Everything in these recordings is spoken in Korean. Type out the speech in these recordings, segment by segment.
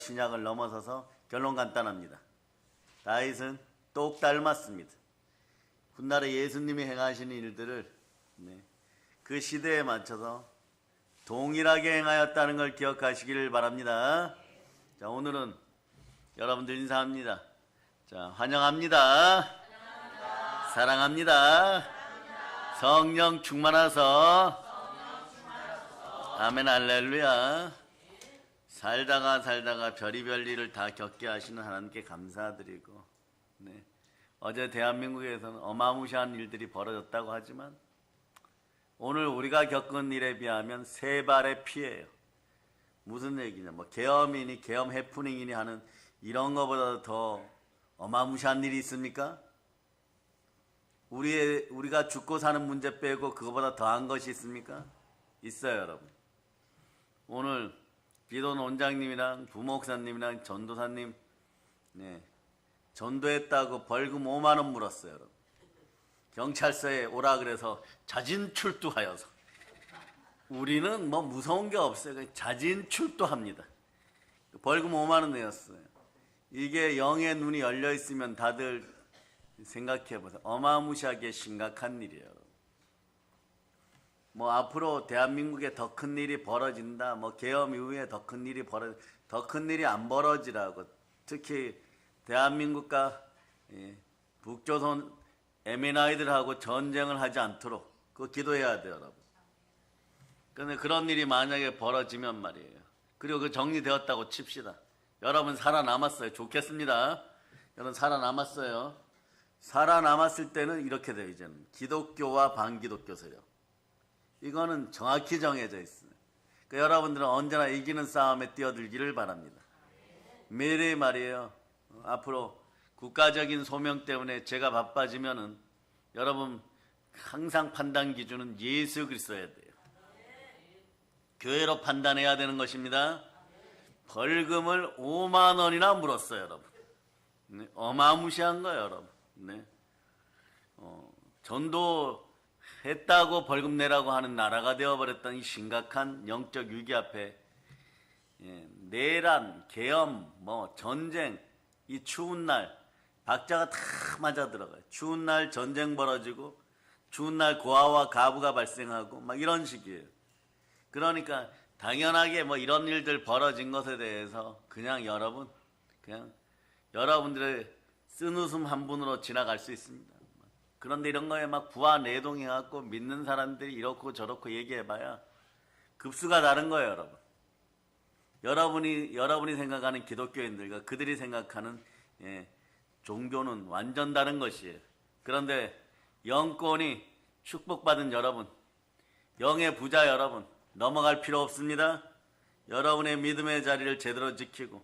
신약을 넘어서서 결론 간단합니다. 다윗은 똑 닮았습니다. 훗날에 예수님이 행하시는 일들을 그 시대에 맞춰서 동일하게 행하였다는 걸 기억하시기를 바랍니다. 자, 오늘은 여러분들 인사합니다. 자, 환영합니다. 사랑합니다. 성령 충만하소. 아멘 할렐루야. 살다가 별의별 일을 다 겪게 하시는 하나님께 감사드리고, 어제 대한민국에서는 어마무시한 일들이 벌어졌다고 하지만 오늘 우리가 겪은 일에 비하면 세 발의 피예요. 무슨 얘기냐, 뭐 계엄이니 계엄 해프닝이니 하는 이런 것보다 더 어마무시한 일이 있습니까? 우리가 죽고 사는 문제 빼고 그거보다 더한 것이 있습니까? 있어요, 여러분. 오늘 비돈 원장님이랑 부목사님이랑 전도사님 전도했다고 벌금 5만 원 물었어요, 여러분. 경찰서에 오라 그래서 자진 출두하여서, 우리는 뭐 무서운 게 없어요. 자진 출두합니다. 벌금 5만 원 내었어요. 이게 영의 눈이 열려 있으면 다들 생각해 보세요. 어마무시하게 심각한 일이에요. 뭐 앞으로 대한민국에 더 큰 일이 벌어진다, 뭐 계엄 이후에 더 큰 일이 더 큰 일이 안 벌어지라고, 특히 대한민국과 북조선 에미나이들하고 전쟁을 하지 않도록 그거 기도해야 돼요, 여러분. 그런데 그런 일이 만약에 벌어지면 말이에요. 그리고 그 정리되었다고 칩시다. 여러분 살아남았어요. 좋겠습니다. 여러분 살아남았어요. 살아남았을 때는 이렇게 돼요. 이제는 기독교와 반기독교 세력, 이거는 정확히 정해져 있어요. 그러니까 여러분들은 언제나 이기는 싸움에 뛰어들기를 바랍니다. 매일 말이에요. 앞으로 국가적인 소명 때문에 제가 바빠지면은 여러분 항상 판단 기준은 예수 그리스도여야 돼요. 교회로 판단해야 되는 것입니다. 벌금을 5만 원이나 물었어요, 여러분. 어마무시한 거예요, 여러분. 전도 했다고 벌금 내라고 하는 나라가 되어버렸던 이 심각한 영적 위기 앞에 내란, 계엄, 뭐 전쟁, 이 추운 날 박자가 다 맞아 들어가요. 추운 날 전쟁 벌어지고 추운 날 고아와 가부가 발생하고 막 이런 식이에요. 그러니까 당연하게 뭐 이런 일들 벌어진 것에 대해서 그냥 여러분들의 쓴웃음 한 분으로 지나갈 수 있습니다. 그런데 이런 거에 막 부하 내동해갖고 믿는 사람들이 이렇고 저렇고 얘기해봐야 급수가 다른 거예요, 여러분. 여러분이 생각하는 기독교인들과 그들이 생각하는 종교는 완전 다른 것이에요. 그런데 영권이 축복받은 여러분, 영의 부자 여러분, 넘어갈 필요 없습니다. 여러분의 믿음의 자리를 제대로 지키고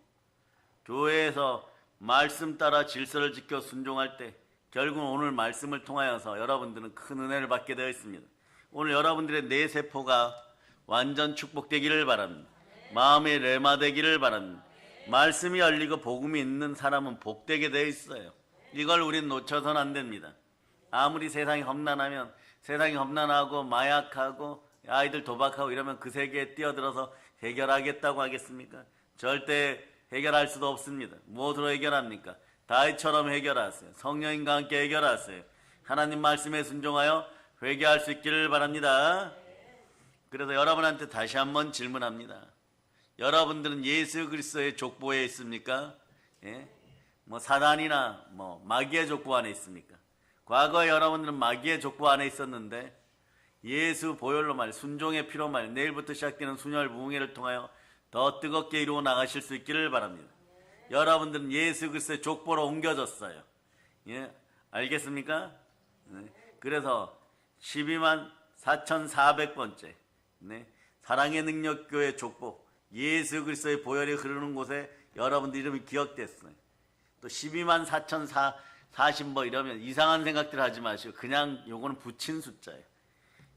교회에서 말씀 따라 질서를 지켜 순종할 때 결국은 오늘 말씀을 통하여서 여러분들은 큰 은혜를 받게 되어 있습니다. 오늘 여러분들의 뇌세포가 완전 축복되기를 바랍니다. 마음의 레마 되기를 바랍니다. 말씀이 열리고 복음이 있는 사람은 복되게 되어 있어요. 이걸 우린 놓쳐서는 안 됩니다. 아무리 세상이 험난하고 마약하고 아이들 도박하고 이러면 그 세계에 뛰어들어서 해결하겠다고 하겠습니까? 절대 해결할 수도 없습니다. 무엇으로 해결합니까? 다윗처럼 해결하세요. 성령님과 함께 해결하세요. 하나님 말씀에 순종하여 회개할 수 있기를 바랍니다. 그래서 여러분한테 다시 한번 질문합니다. 여러분들은 예수 그리스도의 족보에 있습니까? 뭐 사단이나 뭐 마귀의 족보 안에 있습니까? 과거에 여러분들은 마귀의 족보 안에 있었는데 예수 보혈로 말, 순종의 피로 말, 내일부터 시작되는 순혈 부흥회를 통하여 더 뜨겁게 이루어 나가실 수 있기를 바랍니다. 여러분들은 예수 그리스도의 족보로 옮겨졌어요. 알겠습니까? 그래서 12만 4,400번째 사랑의 능력교회 족보, 예수 그리스도의 보혈이 흐르는 곳에 여러분들 이름이 기억됐어요. 또 12만 4,040뭐 이러면 이상한 생각들 하지 마시고 그냥 요거는 붙인 숫자예요.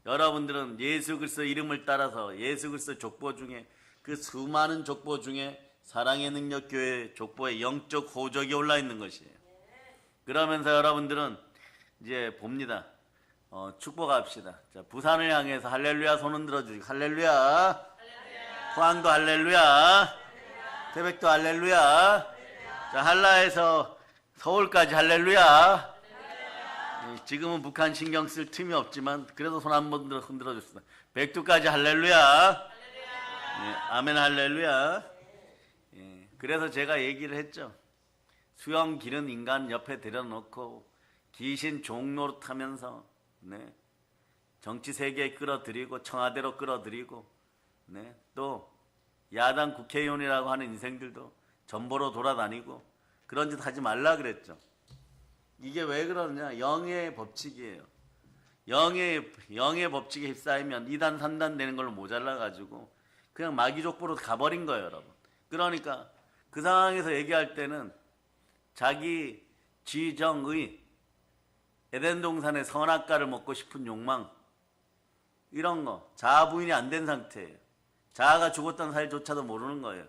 여러분들은 예수 그리스도 이름을 따라서 예수 그리스도 족보 중에 그 수많은 족보 중에 사랑의 능력교회 족보에 영적 호적이 올라 있는 것이에요. 그러면서 여러분들은 이제 봅니다. 축복합시다. 자, 부산을 향해서 할렐루야 손 흔들어 주시고 할렐루야. 포항도 할렐루야. 태백도 할렐루야. 자, 한라에서 서울까지 할렐루야. 지금은 북한 신경 쓸 틈이 없지만 그래도 손 한 번 흔들어 줬습니다. 백두까지 할렐루야. 아멘 할렐루야. 그래서 제가 얘기를 했죠. 수염 기른 인간 옆에 들여놓고 귀신 종노릇 하면서 정치 세계에 끌어들이고 청와대로 끌어들이고 또 야당 국회의원이라고 하는 인생들도 전보로 돌아다니고 그런 짓 하지 말라 그랬죠. 이게 왜 그러느냐? 영의 법칙이에요. 영의 법칙에 휩싸이면 2단 3단 되는 걸로 모자라가지고 그냥 마귀족보로 가버린 거예요, 여러분. 그러니까 그 상황에서 얘기할 때는 자기 지정의 에덴 동산의 선악과를 먹고 싶은 욕망 이런 거 자아 부인이 안 된 상태예요. 자아가 죽었다는 사실조차도 모르는 거예요.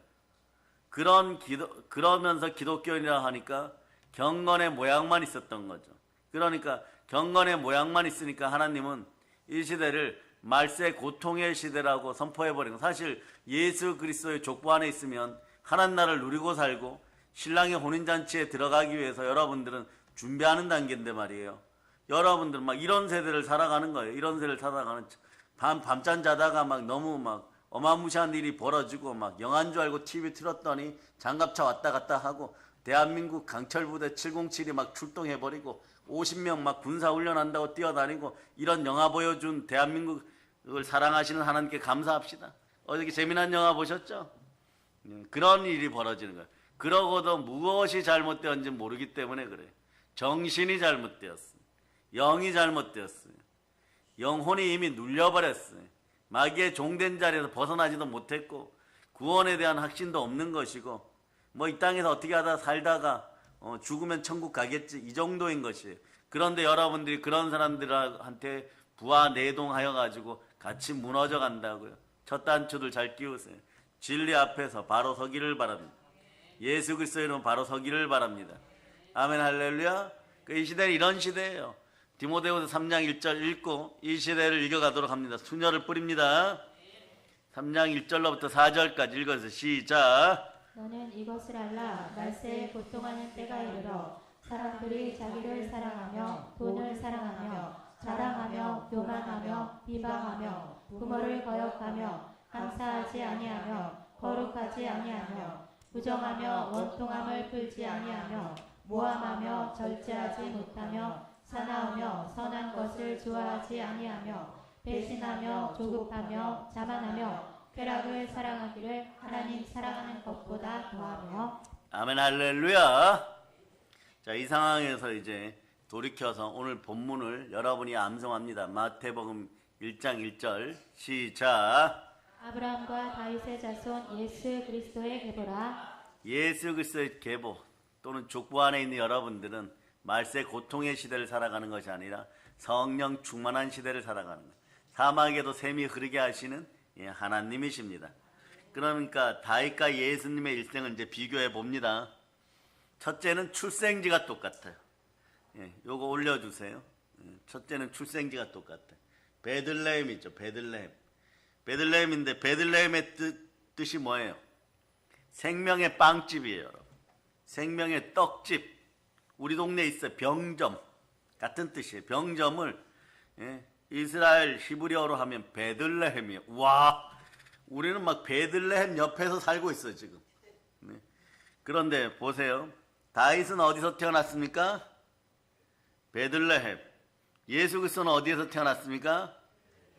그러면서 기독교인이라 하니까 경건의 모양만 있었던 거죠. 그러니까 경건의 모양만 있으니까 하나님은 이 시대를 말세 고통의 시대라고 선포해버린 거. 사실 예수 그리스도의 족보 안에 있으면 하나님 나라를 누리고 살고 신랑의 혼인잔치에 들어가기 위해서 여러분들은 준비하는 단계인데 말이에요. 여러분들은 막 이런 세대를 살아가는 거예요. 이런 세대를 살아가는 밤잠 자다가 막 너무 막 어마무시한 일이 벌어지고 막 영화인 줄 알고 TV 틀었더니 장갑차 왔다 갔다 하고 대한민국 강철부대 707이 막 출동해버리고 50명 막 군사훈련한다고 뛰어다니고 이런 영화 보여준 대한민국을 사랑하시는 하나님께 감사합시다. 어저께 재미난 영화 보셨죠? 그런 일이 벌어지는 거예요. 그러고도 무엇이 잘못되었는지 모르기 때문에 그래요. 정신이 잘못되었어요. 영이 잘못되었어요. 영혼이 이미 눌려버렸어요. 마귀의 종된 자리에서 벗어나지도 못했고 구원에 대한 확신도 없는 것이고 뭐 이 땅에서 어떻게 하다 살다가 죽으면 천국 가겠지 이 정도인 것이에요. 그런데 여러분들이 그런 사람들한테 부하 내동하여 가지고 같이 무너져 간다고요. 첫 단추들 잘 끼우세요. 진리 앞에서 바로 서기를 바랍니다. 예수 그리스도의 이름으로 바로 서기를 바랍니다. 아멘 할렐루야. 이 시대는 이런 시대예요. 디모데후서 3장 1절 읽고 이 시대를 읽어가도록 합니다. 수녀를 뿌립니다. 3장 1절로부터 4절까지 읽어서 시작. 너는 이것을 알라. 말세에 고통하는 때가 이르러 사람들이 자기를 사랑하며 돈을 사랑하며 자랑하며 교만하며 비방하며 부모를 거역하며 감사하지 아니하며 거룩하지 아니하며 부정하며 원통함을 풀지 아니하며 모함하며 절제하지 못하며 사나우며 선한 것을 좋아하지 아니하며 배신하며 조급하며 자만하며 쾌락을 사랑하기를 하나님 사랑하는 것보다 더하며. 아멘 할렐루야. 자, 이 상황에서 이제 돌이켜서 오늘 본문을 여러분이 암송합니다. 마태복음 1장 1절 시작. 아브라함과 다윗의 자손 예수 그리스도의 계보라. 예수 그리스도의 계보 또는 족보 안에 있는 여러분들은 말세 고통의 시대를 살아가는 것이 아니라 성령 충만한 시대를 살아가는 것. 사막에도 샘이 흐르게 하시는 하나님이십니다. 그러니까 다윗과 예수님의 일생을 이제 비교해 봅니다. 첫째는 출생지가 똑같아요. 요거 올려주세요. 첫째는 출생지가 똑같아요. 베들레헴 있죠. 베들레헴인데 베들레헴의 뜻이 뭐예요? 생명의 빵집이에요. 여러분. 생명의 떡집. 우리 동네에 있어 병점 같은 뜻이에요. 병점을 이스라엘 히브리어로 하면 베들레헴이에요. 와, 우리는 막 베들레헴 옆에서 살고 있어요 지금. 그런데 보세요. 다윗은 어디서 태어났습니까? 베들레헴. 예수 그리스도는 어디에서 태어났습니까?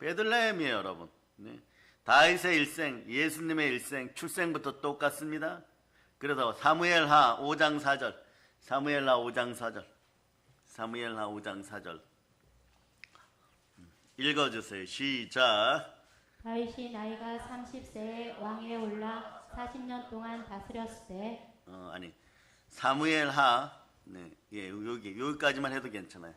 베들레헴이에요 여러분. 다윗의 일생, 예수님의 일생, 출생부터 똑같습니다. 그래서 사무엘하 5장 4절 사무엘하 5장 4절 읽어주세요. 시작. 다윗이 나이가 30세에 왕위에 올라 40년 동안 다스렸을 때 사무엘하 여기까지만 해도 괜찮아요.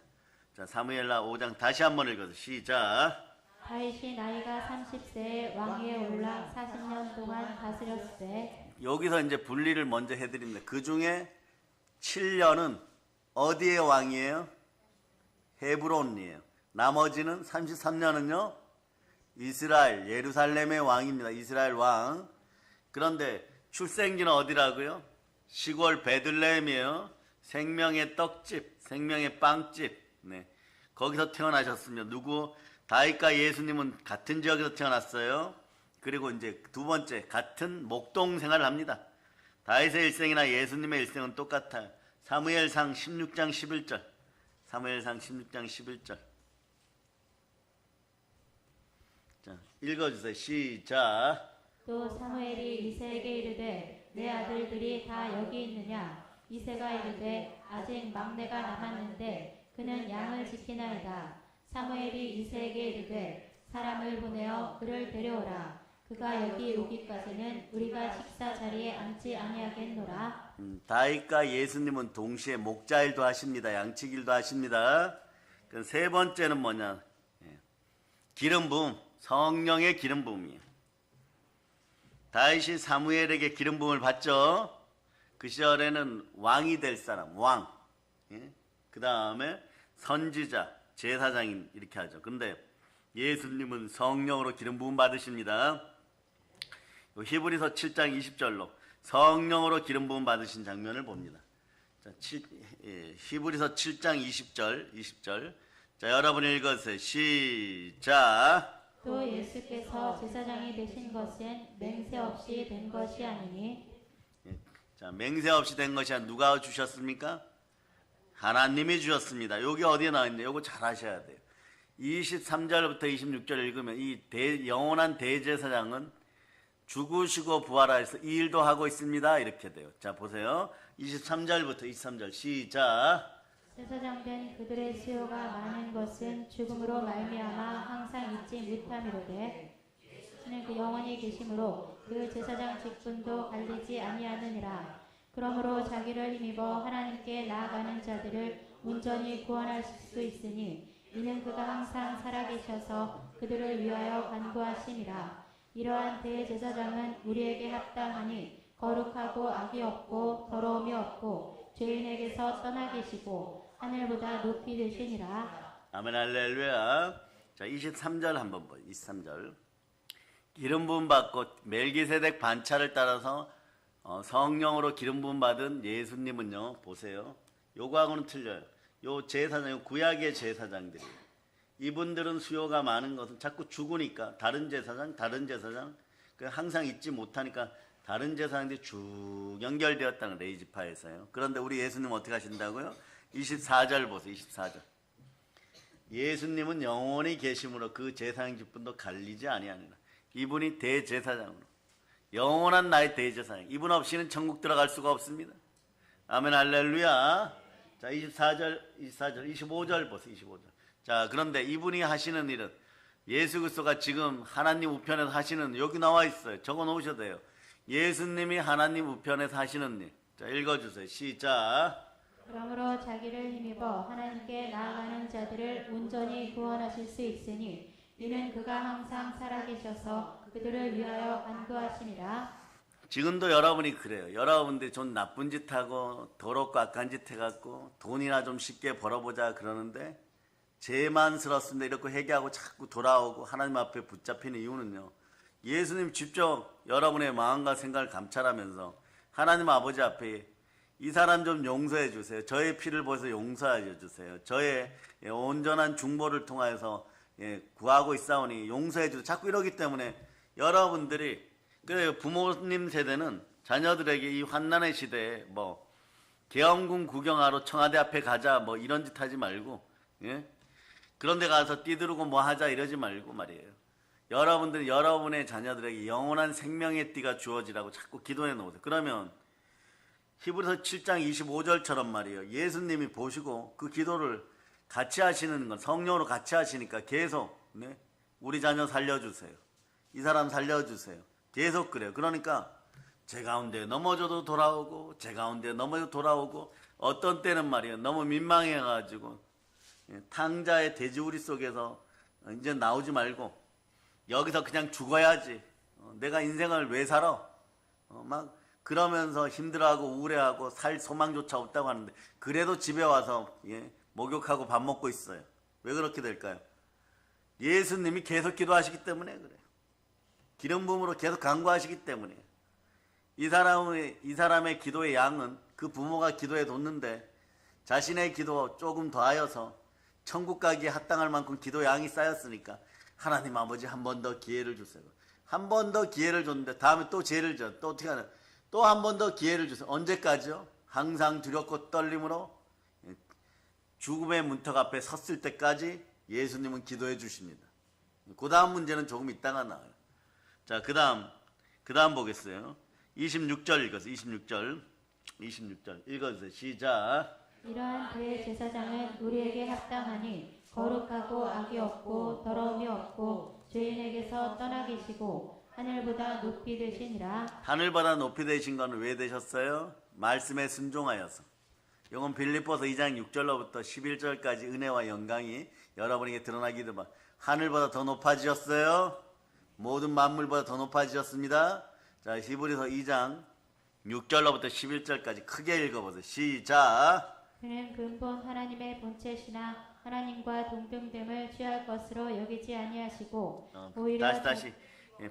자, 사무엘하 5장 다시 한번 읽어서 시작. 다윗이 나이가 30세에 왕위에 올라 40년 동안 다스렸을 때. 여기서 이제 분리를 먼저 해드립니다. 그 중에 7년은 어디의 왕이에요? 헤브론이에요. 나머지는 33년은요 이스라엘 예루살렘의 왕입니다. 이스라엘 왕. 그런데 출생지는 어디라고요? 시골 베들레헴이에요. 생명의 떡집, 생명의 빵집. 네. 거기서 태어나셨습니다. 누구? 다윗과 예수님은 같은 지역에서 태어났어요. 그리고 이제 두 번째, 같은 목동 생활을 합니다. 다윗의 일생이나 예수님의 일생은 똑같아요. 사무엘상 16장 11절. 사무엘상 16장 11절. 자, 읽어주세요. 시작. 또 사무엘이 이새에게 이르되 내 아들들이 다 여기 있느냐? 이새가 이르되 아직 막내가 남았는데 그는 양을 지키나이다. 사무엘이 이새에게 이르되 사람을 보내어 그를 데려오라. 그가 여기 오기까지는 우리가 식사 자리에 앉지 아니하겠노라. 다윗과 예수님은 동시에 목자일도 하십니다. 양치길도 하십니다. 그 세 번째는 뭐냐? 기름 부음, 성령의 기름 부음이에요. 다윗이 사무엘에게 기름 부음을 받죠. 그 시절에는 왕이 될 사람, 왕. 그 다음에 선지자, 제사장인 이렇게 하죠. 근데 예수님은 성령으로 기름 부음 받으십니다. 히브리서 7장 20절로 성령으로 기름 부음 받으신 장면을 봅니다. 자, 히브리서 7장 20절. 자, 여러분 읽으세요. 시작. 또 예수께서 제사장이 되신 것은 맹세 없이 된 것이 아니니. 자, 맹세 없이 된 것이 누가 주셨습니까? 하나님이 주셨습니다. 여기 어디에 나와 있는데 이거 잘 하셔야 돼요. 23절부터 26절 읽으면 이 영원한 대제사장은 죽으시고 부활하셔서 이 일도 하고 있습니다. 이렇게 돼요. 자, 보세요. 23절부터 23절 시작. 제사장 된 그들의 수요가 많은 것은 죽음으로 말미암아 항상 잊지 못함이로되 이는 그 영원히 계심으로 그 제사장 직분도 갈리지 아니하느니라. 그러므로 자기를 힘입어 하나님께 나아가는 자들을 온전히 구원하실 수 있으니 이는 그가 항상 살아계셔서 그들을 위하여 간구하심이라. 이러한 대제사장은 우리에게 합당하니 거룩하고 악이 없고 더러움이 없고 죄인에게서 떠나 계시고 하늘보다 높이 되시니라. 아멘 할렐루야. 자, 23절 한번 보요. 23절. 기름 부음 받고 멜기세덱 반차를 따라서 성령으로 기름 부음 받은 예수님은요. 보세요. 요거하고는 틀려요. 요 제사장, 구약의 제사장들이에요. 이분들은 수요가 많은 것은 자꾸 죽으니까 다른 제사장 항상 잊지 못하니까 다른 제사장들이 쭉 연결되었다는 레이지파에서요. 그런데 우리 예수님 어떻게 하신다고요? 24절 보세요. 24절. 예수님은 영원히 계심으로 그 제사장 직분도 갈리지 아니하니라. 이분이 대제사장으로 영원한 나의 대제사장. 이분 없이는 천국 들어갈 수가 없습니다. 아멘 할렐루야. 자, 25절 보세요. 25절. 자, 그런데 이분이 하시는 일은 예수 그리스도가 지금 하나님 우편에서 하시는, 여기 나와 있어요. 적어 놓으셔도 돼요. 예수님이 하나님 우편에서 하시는 일. 자, 읽어주세요. 시작. 그러므로 자기를 힘입어 하나님께 나아가는 자들을 온전히 구원하실 수 있으니 이는 그가 항상 살아계셔서 그들을 위하여 간구하심이라. 지금도 여러분이 그래요. 여러분들이 좀 나쁜 짓 하고 더럽고 악한 짓 해갖고 돈이나 좀 쉽게 벌어보자 그러는데 죄만스럽습니다 이렇게 회개하고 자꾸 돌아오고 하나님 앞에 붙잡히는 이유는요. 예수님 직접 여러분의 마음과 생각을 감찰하면서 하나님 아버지 앞에 이 사람 좀 용서해 주세요. 저의 피를 보여서 용서해 주세요. 저의 온전한 중보를 통하여서 구하고 있사오니 용서해 주세요. 자꾸 이러기 때문에 여러분들이, 그래요. 부모님 세대는 자녀들에게 이 환난의 시대에 계엄군 구경하러 청와대 앞에 가자 이런 짓 하지 말고, 그런 데 가서 뛰두르고 하자 이러지 말고 말이에요. 여러분들이 여러분의 자녀들에게 영원한 생명의 띠가 주어지라고 자꾸 기도해 놓으세요. 그러면 히브리서 7장 25절처럼 말이에요. 예수님이 보시고 그 기도를 같이 하시는 건 성령으로 같이 하시니까 계속 우리 자녀 살려주세요. 이 사람 살려주세요. 계속 그래요. 그러니까 제 가운데 넘어져도 돌아오고 제 가운데 넘어져도 돌아오고 어떤 때는 말이에요. 너무 민망해가지고 탕자의 돼지우리 속에서 이제 나오지 말고 여기서 그냥 죽어야지. 내가 인생을 왜 살아? 그러면서 힘들어하고 우울해하고 살 소망조차 없다고 하는데 그래도 집에 와서 목욕하고 밥 먹고 있어요. 왜 그렇게 될까요? 예수님이 계속 기도하시기 때문에 그래요. 기름 부음으로 계속 간구하시기 때문에. 이 사람의 기도의 양은 그 부모가 기도해 뒀는데 자신의 기도 조금 더하여서 천국 가기에 합당할 만큼 기도 양이 쌓였으니까 하나님 아버지 한 번 더 기회를 주세요. 한 번 더 기회를 줬는데 다음에 또 죄를 져. 또 어떻게 하나? 또 한 번 더 기회를 주세요. 언제까지요? 항상 두렵고 떨림으로 죽음의 문턱 앞에 섰을 때까지 예수님은 기도해 주십니다. 그 다음 문제는 조금 이따가 나와요. 자, 그 다음 보겠어요. 26절 읽어서 26절 읽어주세요. 시작. 이러한 그의 제사장은 우리에게 합당하니 거룩하고 악이 없고 더러움이 없고 죄인에게서 떠나 계시고 하늘보다 높이 되시니라. 하늘보다 높이 되신 건 왜 되셨어요? 말씀에 순종하여서. 이건 빌립보서 2장 6절로부터 11절까지 은혜와 영광이 여러분에게 드러나기도 봐. 하늘보다 더 높아지셨어요. 모든 만물보다 더 높아지셨습니다. 자, 히브리서 2장 6절로부터 11절까지 크게 읽어보세요. 시작. 그는 근본 하나님의 본체시나 하나님과 동등됨을 취할 것으로 여기지 아니하시고 오히려 다시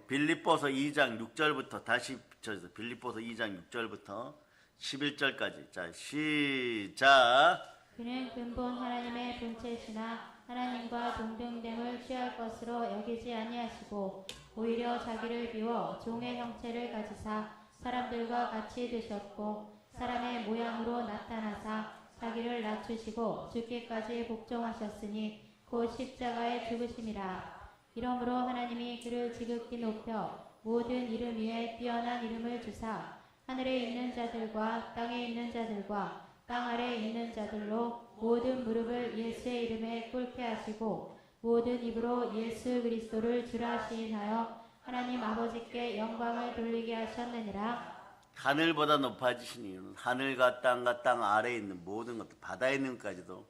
빌립보서 2장 6절부터 다시 붙여주세요. 빌립보서 2장 6절부터 11절까지. 자, 시작. 그는 근본 하나님의 본체시나 하나님과 동등됨을 취할 것으로 여기지 아니하시고 오히려 자기를 비워 종의 형체를 가지사 사람들과 같이 되셨고 사람의 모양으로 나타나사 자기를 낮추시고 죽기까지 복종하셨으니 곧 십자가에 죽으심이라. 이러므로 하나님이 그를 지극히 높여 모든 이름 위에 뛰어난 이름을 주사 하늘에 있는 자들과 땅에 있는 자들과 땅 아래에 있는 자들로 모든 무릎을 예수의 이름에 꿇게 하시고 모든 입으로 예수 그리스도를 주라 시인하여 하나님 아버지께 영광을 돌리게 하셨느니라. 하늘보다 높아지신 이유는 하늘과 땅 아래에 있는 모든 것들, 바다에 있는 것까지도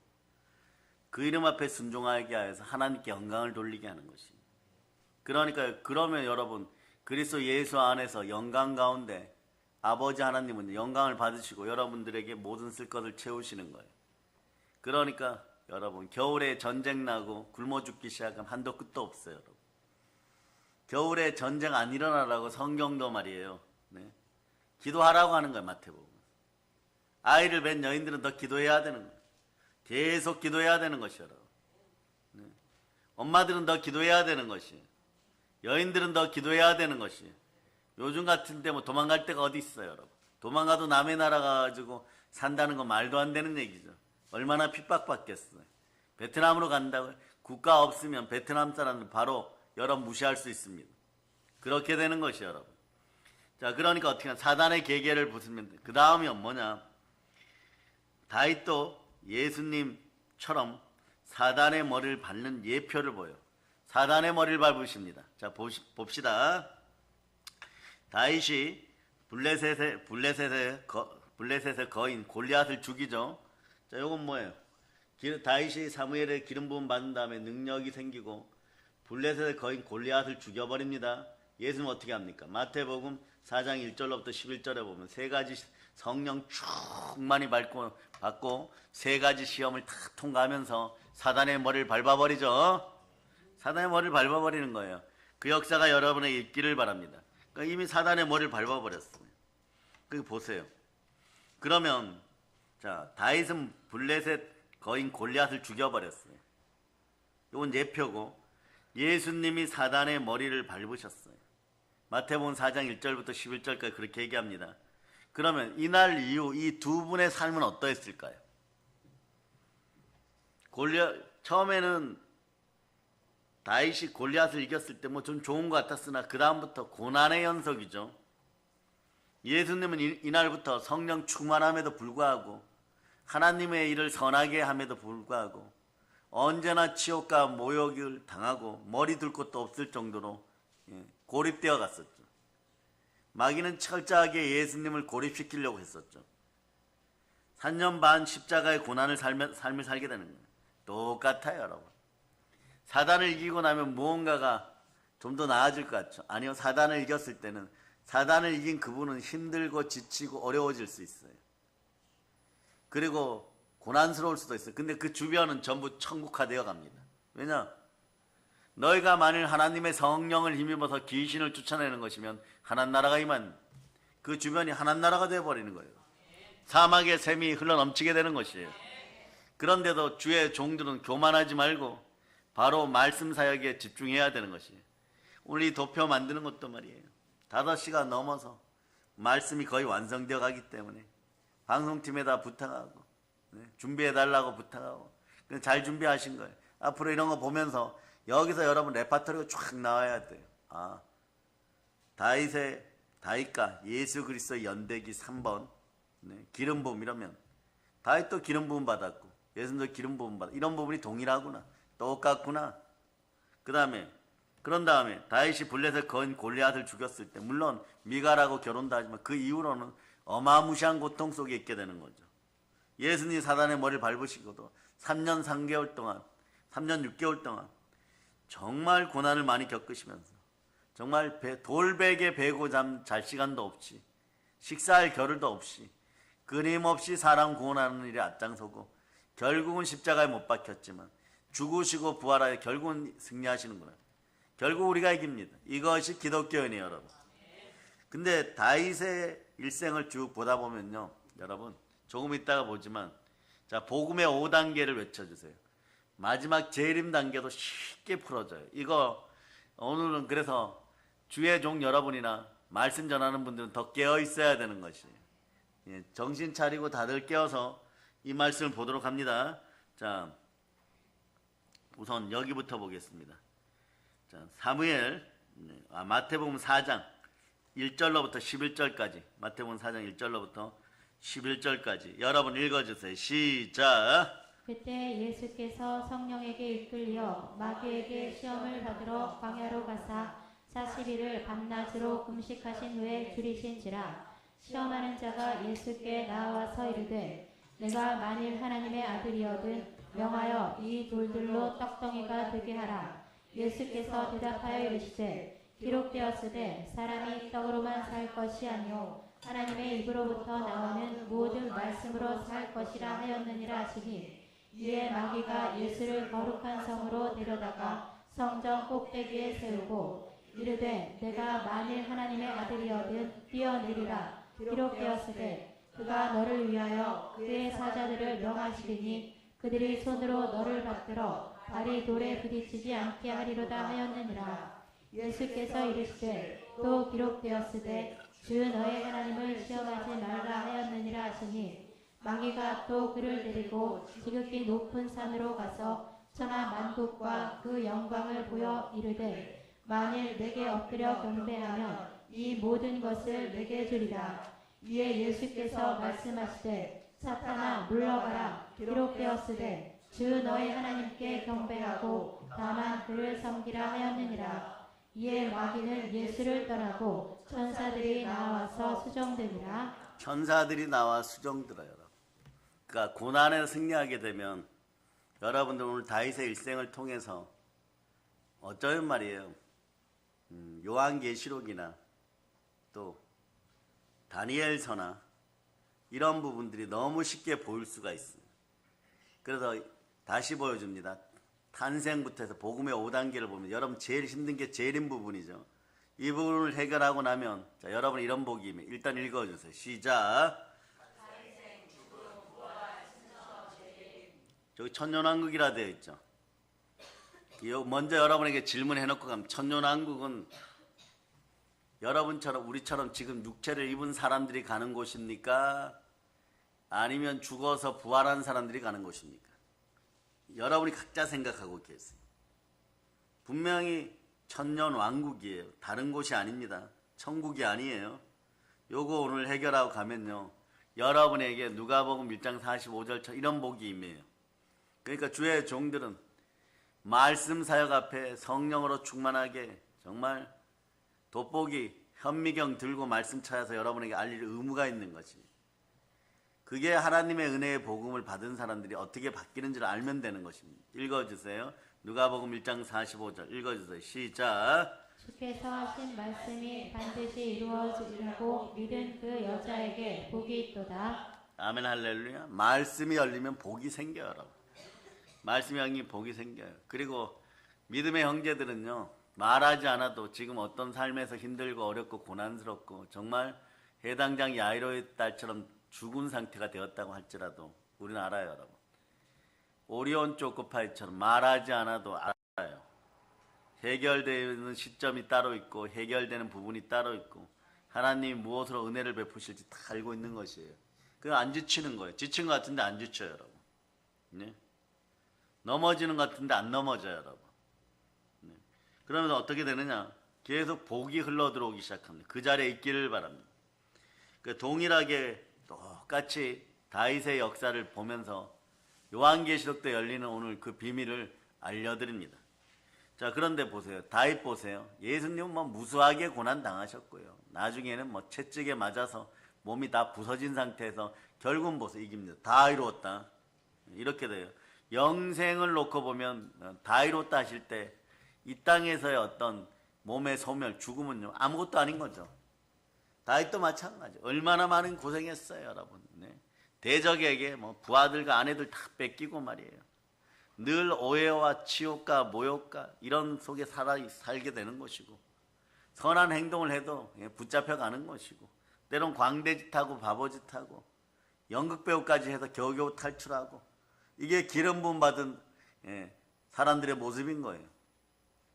그 이름 앞에 순종하게 하여서 하나님께 영광을 돌리게 하는 것입니다. 그러니까 그러면 여러분 그리스도 예수 안에서 영광 가운데 아버지 하나님은 영광을 받으시고 여러분들에게 모든 쓸 것을 채우시는 거예요. 그러니까 여러분 겨울에 전쟁 나고 굶어 죽기 시작하면 한도 끝도 없어요. 여러분. 겨울에 전쟁 안 일어나라고 성경도 말이에요. 네. 기도하라고 하는 거예요. 마태복음. 아이를 뵌 여인들은 더 기도해야 되는 거예요. 계속 기도해야 되는 것이요. 여러분. 네. 엄마들은 더 기도해야 되는 것이에요. 여인들은 더 기도해야 되는 것이에요. 요즘 같은 때 뭐 도망갈 데가 어디 있어요, 여러분. 도망가도 남의 나라 가가지고 산다는 건 말도 안 되는 얘기죠. 얼마나 핍박받겠어요. 베트남으로 간다고요. 국가 없으면 베트남 사람은 바로 여러분 무시할 수 있습니다. 그렇게 되는 것이요, 여러분. 자, 그러니까 어떻게 하냐. 사단의 계계를 부수면 돼. 그 다음이 뭐냐. 다윗도 예수님처럼 사단의 머리를 밟는 예표를 보여. 사단의 머리를 밟으십니다. 자, 봅시다. 다윗이 블레셋의 거인 골리앗을 죽이죠. 자, 요건 뭐예요? 다윗이 사무엘의 기름 부음 받은 다음에 능력이 생기고 블레셋의 거인 골리앗을 죽여버립니다. 예수는 어떻게 합니까? 마태복음 4장 1절로부터 11절에 보면 세 가지 성령 충만히 받고 세 가지 시험을 다 통과하면서 사단의 머리를 밟아버리죠. 사단의 머리를 밟아버리는 거예요. 그 역사가 여러분에게 있기를 바랍니다. 그러니까 이미 사단의 머리를 밟아버렸어요. 그 보세요. 그러면 자, 다윗은 블레셋 거인 골리앗을 죽여버렸어요. 이건 예표고 예수님이 사단의 머리를 밟으셨어요. 마태복음 4장 1절부터 11절까지 그렇게 얘기합니다. 그러면 이날 이후 이 두 분의 삶은 어떠했을까요? 처음에는 다윗이 골리앗을 이겼을 때 뭐 좀 좋은 것 같았으나 그 다음부터 고난의 연속이죠. 예수님은 이날부터 성령 충만함에도 불구하고 하나님의 일을 선하게 함에도 불구하고 언제나 치욕과 모욕을 당하고 머리 둘 곳도 없을 정도로 고립되어 갔었죠. 마귀는 철저하게 예수님을 고립시키려고 했었죠. 3년 반 십자가의 고난을 삶을 살게 되는 거예요. 똑같아요, 여러분. 사단을 이기고 나면 무언가가 좀 더 나아질 것 같죠? 아니요, 사단을 이겼을 때는 사단을 이긴 그분은 힘들고 지치고 어려워질 수 있어요. 그리고 고난스러울 수도 있어요. 근데 그 주변은 전부 천국화되어 갑니다. 왜냐? 너희가 만일 하나님의 성령을 힘입어서 귀신을 쫓아내는 것이면 하나님 나라가 임한 그 주변이 하나님 나라가 되어버리는 거예요. 사막의 샘이 흘러넘치게 되는 것이에요. 그런데도 주의 종들은 교만하지 말고 바로 말씀 사역에 집중해야 되는 것이에요. 오늘 이 도표 만드는 것도 말이에요. 5시간 넘어서 말씀이 거의 완성되어 가기 때문에 방송팀에다 부탁하고 준비해달라고 부탁하고 잘 준비하신 거예요. 앞으로 이런 거 보면서 여기서 여러분 레파토리가 쫙 나와야 돼요. 아, 다윗과 예수 그리스도 연대기 3번 기름 부음 이러면 다윗도 기름 부음 받았고 예수님도 기름 부음 받았고 이런 부분이 동일하구나, 똑같구나. 그런 다음에 다윗이 블레셋 거인 골리앗을 죽였을 때 물론 미갈하고 결혼도 하지만 그 이후로는 어마무시한 고통 속에 있게 되는 거죠. 예수님이 사단의 머리를 밟으시고도 3년 3개월 동안 3년 6개월 동안 정말 고난을 많이 겪으시면서 정말 돌베개 베고 잘 시간도 없이 식사할 겨를도 없이 끊임없이 사람 구원하는 일에 앞장서고 결국은 십자가에 못 박혔지만 죽으시고 부활하여 결국은 승리하시는구나. 결국 우리가 이깁니다. 이것이 기독교인이에요, 여러분. 근데 다윗의 일생을 쭉 보다 보면요, 여러분 조금 있다가 보지만 자, 복음의 5단계를 외쳐주세요. 마지막 재림 단계도 쉽게 풀어져요. 이거 오늘은 그래서 주의 종 여러분이나 말씀 전하는 분들은 더 깨어 있어야 되는 것이에요. 예, 정신 차리고 다들 깨어서 이 말씀을 보도록 합니다. 자, 우선 여기부터 보겠습니다. 자, 마태복음 4장 1절로부터 11절까지 마태복음 4장 1절로부터 11절까지 여러분 읽어주세요. 시작. 그때 예수께서 성령에게 이끌려 마귀에게 시험을 받으러 광야로 가사 40일을 밤낮으로 금식하신 후에 줄이신지라. 시험하는 자가 예수께 나와서 이르되 내가 만일 하나님의 아들이거든 명하여 이 돌들로 떡덩이가 되게 하라. 예수께서 대답하여 이르시되 기록되었으되 사람이 떡으로만 살 것이 아니요 하나님의 입으로부터 나오는 모든 말씀으로 살 것이라 하였느니라 하시니, 이에 마귀가 예수를 거룩한 성으로 데려다가 성전 꼭대기에 세우고 이르되 내가 만일 하나님의 아들이거든 뛰어내리라. 기록되었으되 그가 너를 위하여 그의 사자들을 명하시리니 그들이 손으로 너를 받들어 발이 돌에 부딪히지 않게 하리로다 하였느니라. 예수께서 이르시되 또 기록되었으되 주 너의 하나님을 시험하지 말라 하였느니라 하시니, 마귀가 또 그를 데리고 지극히 높은 산으로 가서 천하 만국과 그 영광을 보여 이르되 만일 내게 엎드려 경배하면 이 모든 것을 내게 주리라. 이에 예수께서 말씀하시되 사탄아 물러가라. 기록되었으되 주 너의 하나님께 경배하고 다만 그를 섬기라 하였느니라. 이에 마귀는 예수를 떠나고 천사들이 나와서 수정되니라. 천사들이 나와 수정들어요. 그러니까 고난에 승리하게 되면 여러분들 오늘 다윗의 일생을 통해서 어쩌면 말이에요, 요한계시록이나 또 다니엘서나 이런 부분들이 너무 쉽게 보일 수가 있어요. 그래서 다시 보여줍니다. 탄생부터 해서 복음의 5단계를 보면 여러분 제일 힘든 게 재림 부분이죠. 이 부분을 해결하고 나면 자, 여러분 이런 복이 있면 일단 읽어주세요. 시작. 저기 천년왕국이라 되어 있죠. 먼저 여러분에게 질문해놓고 가면 천년왕국은 여러분처럼 우리처럼 지금 육체를 입은 사람들이 가는 곳입니까? 아니면 죽어서 부활한 사람들이 가는 곳입니까? 여러분이 각자 생각하고 계세요. 분명히 천년왕국이에요. 다른 곳이 아닙니다. 천국이 아니에요. 요거 오늘 해결하고 가면요, 여러분에게 누가복음 1장 45절 이런 복이 임해요. 그러니까 주의 종들은 말씀 사역 앞에 성령으로 충만하게 정말 돋보기 현미경 들고 말씀 찾아서 여러분에게 알릴 의무가 있는 거지. 그게 하나님의 은혜의 복음을 받은 사람들이 어떻게 바뀌는지를 알면 되는 것입니다. 읽어주세요. 누가복음 1장 45절 읽어주세요. 시작. 주께서 하신 말씀이 반드시 이루어지리라고 믿은 그 여자에게 복이 있도다. 아멘 할렐루야. 말씀이 열리면 복이 생겨요, 여러분. 말씀이 열리면 복이 생겨요. 그리고 믿음의 형제들은요, 말하지 않아도 지금 어떤 삶에서 힘들고 어렵고 고난스럽고 정말 해당장 야이로의 딸처럼 죽은 상태가 되었다고 할지라도 우리는 알아요, 여러분. 오리온 초코파이처럼 말하지 않아도 알아요. 해결되는 시점이 따로 있고 해결되는 부분이 따로 있고 하나님이 무엇으로 은혜를 베푸실지 다 알고 있는 것이에요. 그건 안 지치는 거예요. 지친 것 같은데 안 지쳐요, 여러분. 네? 넘어지는 것 같은데 안 넘어져요, 여러분. 네? 그러면 어떻게 되느냐? 계속 복이 흘러 들어오기 시작합니다. 그 자리에 있기를 바랍니다. 동일하게 똑같이 다윗의 역사를 보면서 요한계시록 때 열리는 오늘 그 비밀을 알려드립니다. 자, 그런데 보세요. 다윗 보세요. 예수님은 뭐 무수하게 고난 당하셨고요. 나중에는 뭐 채찍에 맞아서 몸이 다 부서진 상태에서 결국은 보세요. 이깁니다. 다 이루었다. 이렇게 돼요. 영생을 놓고 보면 다 이루었다 하실 때 이 땅에서의 어떤 몸의 소멸, 죽음은요 아무것도 아닌 거죠. 다윗도 마찬가지. 얼마나 많은 고생했어요, 여러분. 네. 대적에게 뭐 부하들과 아내들 다 뺏기고 말이에요. 늘 오해와 치욕과 모욕과 이런 속에 살게 되는 것이고 선한 행동을 해도 붙잡혀가는 것이고 때론 광대짓하고 바보짓하고 연극배우까지 해서 겨우겨우 탈출하고 이게 기름 부음 받은 사람들의 모습인 거예요.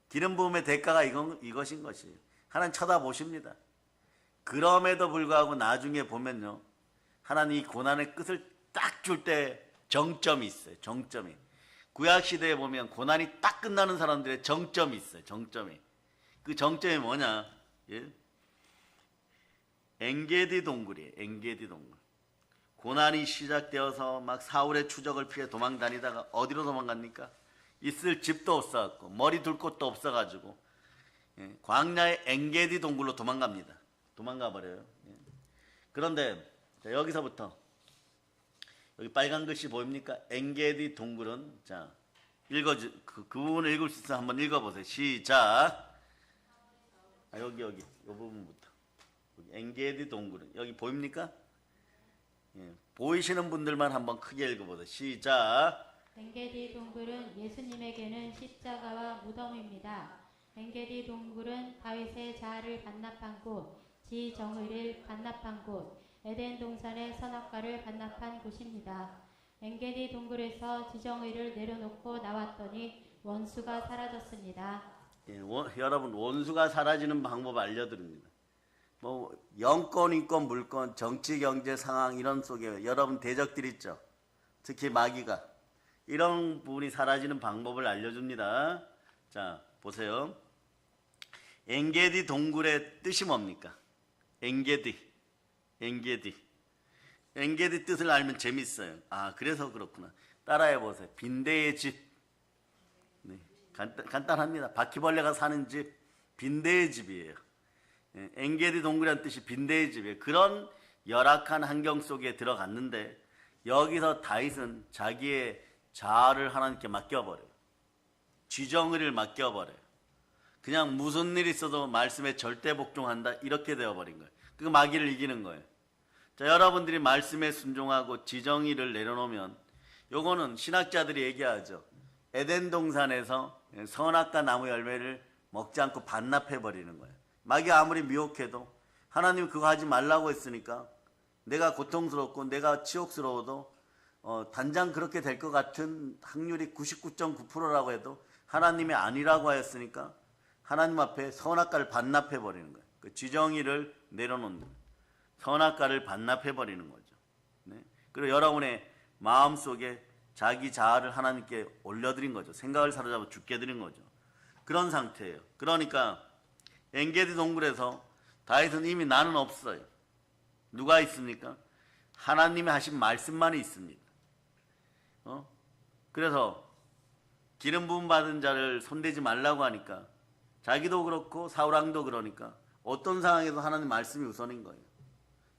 기름 부음의 대가가 이것인 것이에요. 하나님 쳐다보십니다. 그럼에도 불구하고 나중에 보면요. 하나님 이 고난의 끝을 딱 줄 때 정점이 있어요. 정점이. 구약시대에 보면 고난이 딱 끝나는 사람들의 정점이 있어요. 정점이. 그 정점이 뭐냐? 예? 엔게디 동굴이에요. 엔게디 동굴. 고난이 시작되어서 막 사울의 추적을 피해 도망 다니다가 어디로 도망갑니까? 있을 집도 없어갖고 머리 둘 곳도 없어가지고 광야의 엔게디 동굴로 도망갑니다. 도망가 버려요. 그런데 자, 여기서부터 여기 빨간 글씨 보입니까? 엔게디 동굴은 자 그 부분을 읽을 수 있으면 한번 읽어보세요. 시작. 여기 이 부분부터 여기 엔게디 동굴은 여기 보입니까? 보이시는 분들만 한번 크게 읽어보세요. 시작. 엔게디 동굴은 예수님에게는 십자가와 무덤입니다. 엔게디 동굴은 다윗의 자아를 반납한 곳, 지 정의를 반납한 곳, 에덴 동산의 선악과를 반납한 곳입니다. 엔게디 동굴에서 지정의를 내려놓고 나왔더니 원수가 사라졌습니다. 여러분 원수가 사라지는 방법 알려드립니다. 뭐 영권, 인권, 물권, 정치, 경제 상황 이런 속에 여러분 대적들 있죠. 특히 마귀가 이런 부분이 사라지는 방법을 알려줍니다. 자 보세요. 엔게디 동굴의 뜻이 뭡니까? 엔게디 뜻을 알면 재밌어요. 아 그래서 그렇구나. 따라해 보세요. 빈대의 집. 네, 간단합니다. 바퀴벌레가 사는 집 빈대의 집이에요. 엔게디 동굴이라는 뜻이 빈대의 집이에요. 그런 열악한 환경 속에 들어갔는데 여기서 다윗은 자기의 자아를 하나님께 맡겨버려요. 지정의를 맡겨버려요. 그냥 무슨 일이 있어도 말씀에 절대 복종한다 이렇게 되어버린 거예요. 그 마귀를 이기는 거예요. 자, 여러분들이 말씀에 순종하고 지정의를 내려놓으면 요거는 신학자들이 얘기하죠. 에덴 동산에서 선악과 나무 열매를 먹지 않고 반납해버리는 거예요. 마귀가 아무리 미혹해도 하나님 그거 하지 말라고 했으니까 내가 고통스럽고 내가 치욕스러워도 단장 그렇게 될 것 같은 확률이 99.9%라고 해도 하나님이 아니라고 하였으니까 하나님 앞에 선악과를 반납해버리는 거예요. 그 지정의를 내려놓는 거예요. 선악과를 반납해버리는 거죠. 네? 그리고 여러분의 마음속에 자기 자아를 하나님께 올려드린 거죠. 생각을 사로잡아 죽게 드린 거죠. 그런 상태예요. 그러니까 엔게디 동굴에서 다윗은 이미 나는 없어요. 누가 있습니까? 하나님이 하신 말씀만이 있습니다. 그래서 기름 부음 받은 자를 손대지 말라고 하니까 자기도 그렇고 사울왕도 그러니까 어떤 상황에서 하나님 말씀이 우선인 거예요.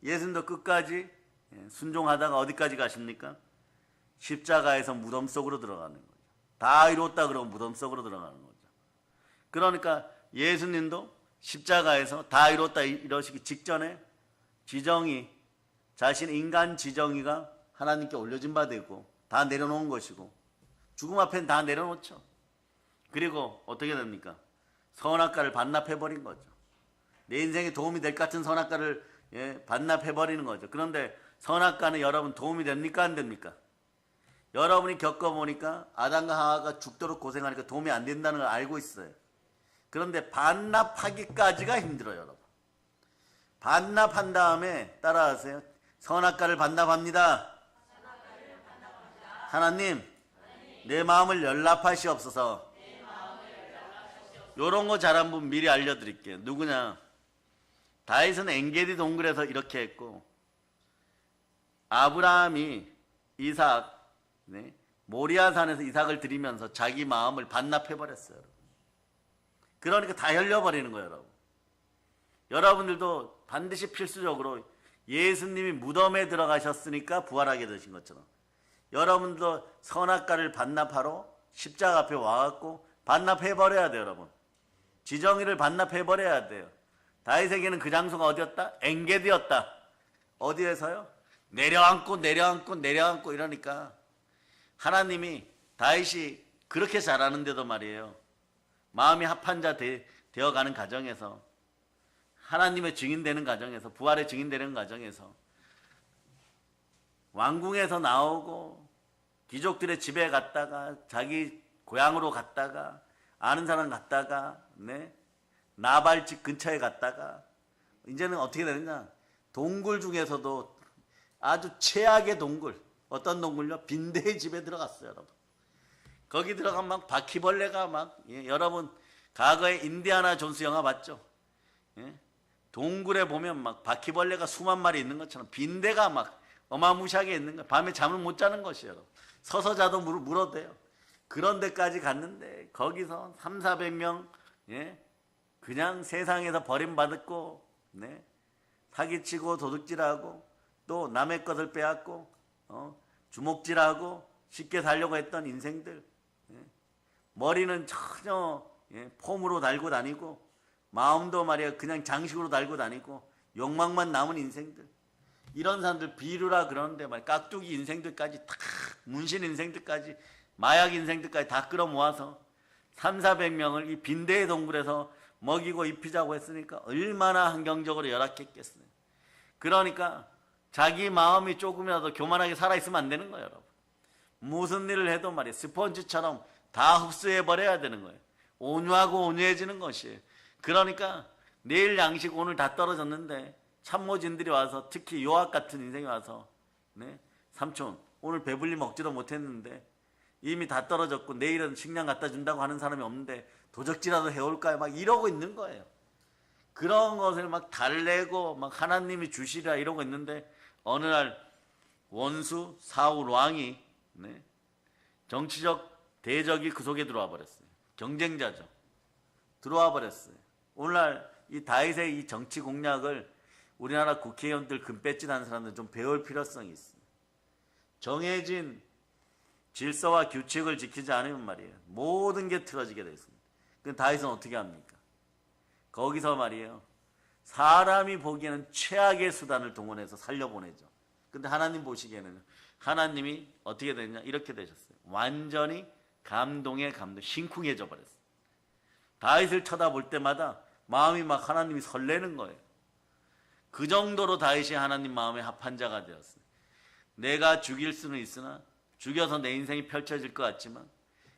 예수님도 끝까지 순종하다가 어디까지 가십니까? 십자가에서 무덤 속으로 들어가는 거죠. 다 이뤘다 그러면 무덤 속으로 들어가는 거죠. 그러니까 예수님도 십자가에서 다 이뤘다 이러시기 직전에 지정이 자신 인간 지정이가 하나님께 올려진 바 되고 다 내려놓은 것이고 죽음 앞에는 다 내려놓죠. 그리고 어떻게 됩니까? 선악과를 반납해버린 거죠. 내 인생에 도움이 될 것 같은 선악과를 반납해버리는 거죠. 그런데 선악과는 여러분 도움이 됩니까? 안 됩니까? 여러분이 겪어보니까 아담과 하와가 죽도록 고생하니까 도움이 안 된다는 걸 알고 있어요. 그런데 반납하기까지가 힘들어요, 여러분. 반납한 다음에 따라하세요. 선악과를 반납합니다. 하나님, 내 마음을 연락하시옵소서. 요런 거 잘한 분 미리 알려드릴게요. 누구냐? 다윗은 엔게디 동굴에서 이렇게 했고, 아브라함이 이삭, 모리아산에서 이삭을 드리면서 자기 마음을 반납해버렸어요. 그러니까 다 열려버리는 거예요, 여러분. 여러분들도 반드시 필수적으로 예수님이 무덤에 들어가셨으니까 부활하게 되신 것처럼 여러분도 선악과를 반납하러 십자가 앞에 와갖고 반납해버려야 돼요, 여러분. 지정의를 반납해버려야 돼요. 다윗에게는 그 장소가 어디였다? 엔게디였다. 어디에서요? 내려앉고 이러니까 하나님이 다윗이 그렇게 잘하는데도 말이에요. 마음이 합한 자 되어가는 과정에서 하나님의 증인되는 과정에서 부활의 증인되는 과정에서 왕궁에서 나오고 귀족들의 집에 갔다가 자기 고향으로 갔다가 아는 사람 갔다가 나발 집 근처에 갔다가 이제는 어떻게 되느냐, 동굴 중에서도 아주 최악의 동굴, 어떤 동굴요? 빈대의 집에 들어갔어요, 여러분. 거기 들어가면 막 바퀴벌레가 막 여러분 과거에 인디아나 존스 영화 봤죠? 동굴에 보면 막 바퀴벌레가 수만 마리 있는 것처럼 빈대가 막 어마무시하게 있는 거예요. 밤에 잠을 못 자는 것이에요. 서서 자도 물어대요. 그런 데까지 갔는데 거기서 300~400명 그냥 세상에서 버림받았고 사기치고 도둑질하고 또 남의 것을 빼앗고 주먹질하고 쉽게 살려고 했던 인생들, 머리는 전혀 폼으로 달고 다니고 마음도 말이야 그냥 장식으로 달고 다니고 욕망만 남은 인생들, 이런 사람들 비루라 그러는데 말 깍두기 인생들까지 다, 문신 인생들까지, 마약 인생들까지 다 끌어모아서 300~400명을 이 빈대의 동굴에서 먹이고 입히자고 했으니까 얼마나 환경적으로 열악했겠어요. 그러니까 자기 마음이 조금이라도 교만하게 살아있으면 안 되는 거예요, 여러분. 무슨 일을 해도 말이에요 스펀지처럼 다 흡수해버려야 되는 거예요. 온유하고 온유해지는 것이에요. 그러니까 내일 양식 오늘 다 떨어졌는데 참모진들이 와서, 특히 요압 같은 인생이 와서 삼촌 오늘 배불리 먹지도 못했는데 이미 다 떨어졌고 내일은 식량 갖다 준다고 하는 사람이 없는데 도적질라도 해올까요? 막 이러고 있는 거예요. 그런 것을 막 달래고 막 하나님이 주시라 이러고 있는데 어느 날 원수 사울 왕이 정치적 대적이 그 속에 들어와 버렸어요. 경쟁자죠. 들어와 버렸어요. 오늘날 이 다윗의 이 정치 공략을 우리나라 국회의원들 금배지하는 사람들 좀 배울 필요성이 있어요. 정해진 질서와 규칙을 지키지 않으면 말이에요 모든 게 틀어지게 되어 있습니다. 그럼 다윗은 어떻게 합니까? 거기서 말이에요 사람이 보기에는 최악의 수단을 동원해서 살려보내죠. 근데 하나님 보시기에는 하나님이 어떻게 됐냐, 이렇게 되셨어요. 완전히 감동에 심쿵해져 버렸어요. 다윗을 쳐다볼 때마다 마음이 막 하나님이 설레는 거예요. 그 정도로 다윗이 하나님 마음에 합한 자가 되었어요. 내가 죽일 수는 있으나 죽여서 내 인생이 펼쳐질 것 같지만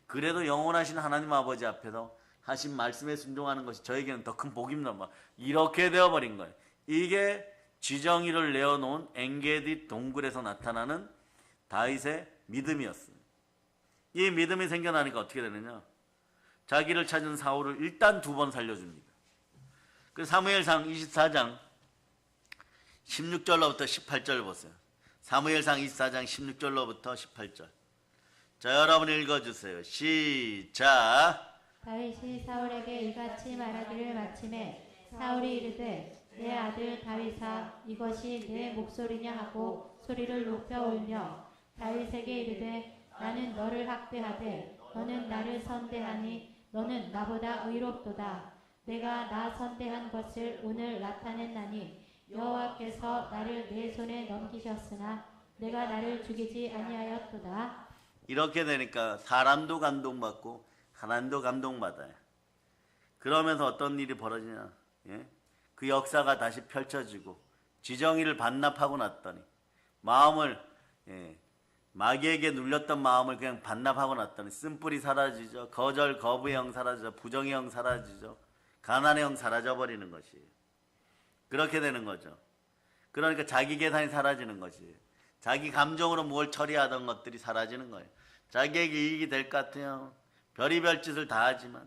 그래도 영원하신 하나님 아버지 앞에서 하신 말씀에 순종하는 것이 저에게는 더 큰 복입니다. 이렇게 되어버린 거예요. 이게 지정의를 내어놓은 엔게디 동굴에서 나타나는 다윗의 믿음이었어요. 이 믿음이 생겨나니까 어떻게 되느냐, 자기를 찾은 사울을 일단 2번 살려줍니다. 그 사무엘상 24장 16절로부터 18절 보세요. 사무엘상 24장 16절로부터 18절. 자, 여러분 읽어주세요. 시작. 다윗이 사울에게 이같이 말하기를 마침에 사울이 이르되 내 아들 다윗아 이것이 내 목소리냐 하고 소리를 높여 울며 다윗에게 이르되 나는 너를 학대하되 너는 나를 선대하니 너는 나보다 의롭도다. 내가 나 선대한 것을 오늘 나타냈나니 여호와께서 나를 내 손에 넘기셨으나 내가 나를 죽이지 아니하였도다. 이렇게 되니까 사람도 감동받고 하나님도 감동받아요. 그러면서 어떤 일이 벌어지냐, 그 역사가 다시 펼쳐지고 지정의를 반납하고 났더니 마음을 마귀에게 눌렸던 마음을 그냥 반납하고 났더니 쓴뿌리 사라지죠. 거절 거부의 영 사라지죠. 부정의 영 사라지죠. 가난의 영 사라져버리는 것이에요. 그렇게 되는 거죠. 그러니까 자기 계산이 사라지는 것이에요. 자기 감정으로 뭘 처리하던 것들이 사라지는 거예요. 자기에게 이익이 될 것 같아요. 별의별 짓을 다 하지만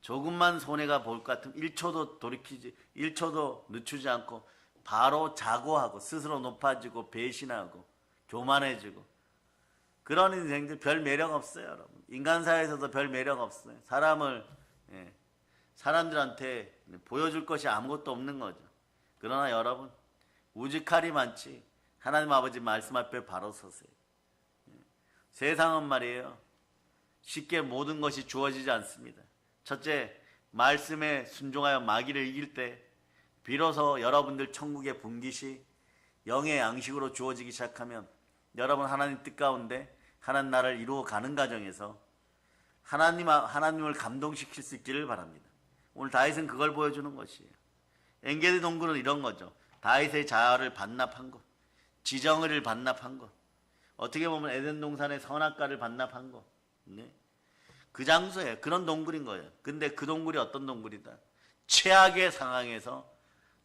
조금만 손해가 볼 것 같으면 1초도 늦추지 않고 바로 자고하고 스스로 높아지고 배신하고 교만해지고 그런 인생들 별 매력 없어요, 여러분. 인간사회에서도 별 매력 없어요. 사람들한테 보여줄 것이 아무것도 없는 거죠. 그러나 여러분, 우직할이 많지 하나님 아버지 말씀 앞에 바로 서세요. 세상은 말이에요, 쉽게 모든 것이 주어지지 않습니다. 첫째, 말씀에 순종하여 마귀를 이길 때 비로소 여러분들 천국의 분깃이 영의 양식으로 주어지기 시작하면 여러분 하나님 뜻 가운데 하나님 나라를 이루어 가는 과정에서 하나님을 감동시킬 수 있기를 바랍니다. 오늘 다윗은 그걸 보여주는 것이에요. 엔게디 동굴은 이런 거죠. 다윗의 자아를 반납한 것, 지정의를 반납한 것, 어떻게 보면 에덴 동산의 선악과를 반납한 것, 그 장소에 그런 동굴인 거예요. 근데 그 동굴이 어떤 동굴이다? 최악의 상황에서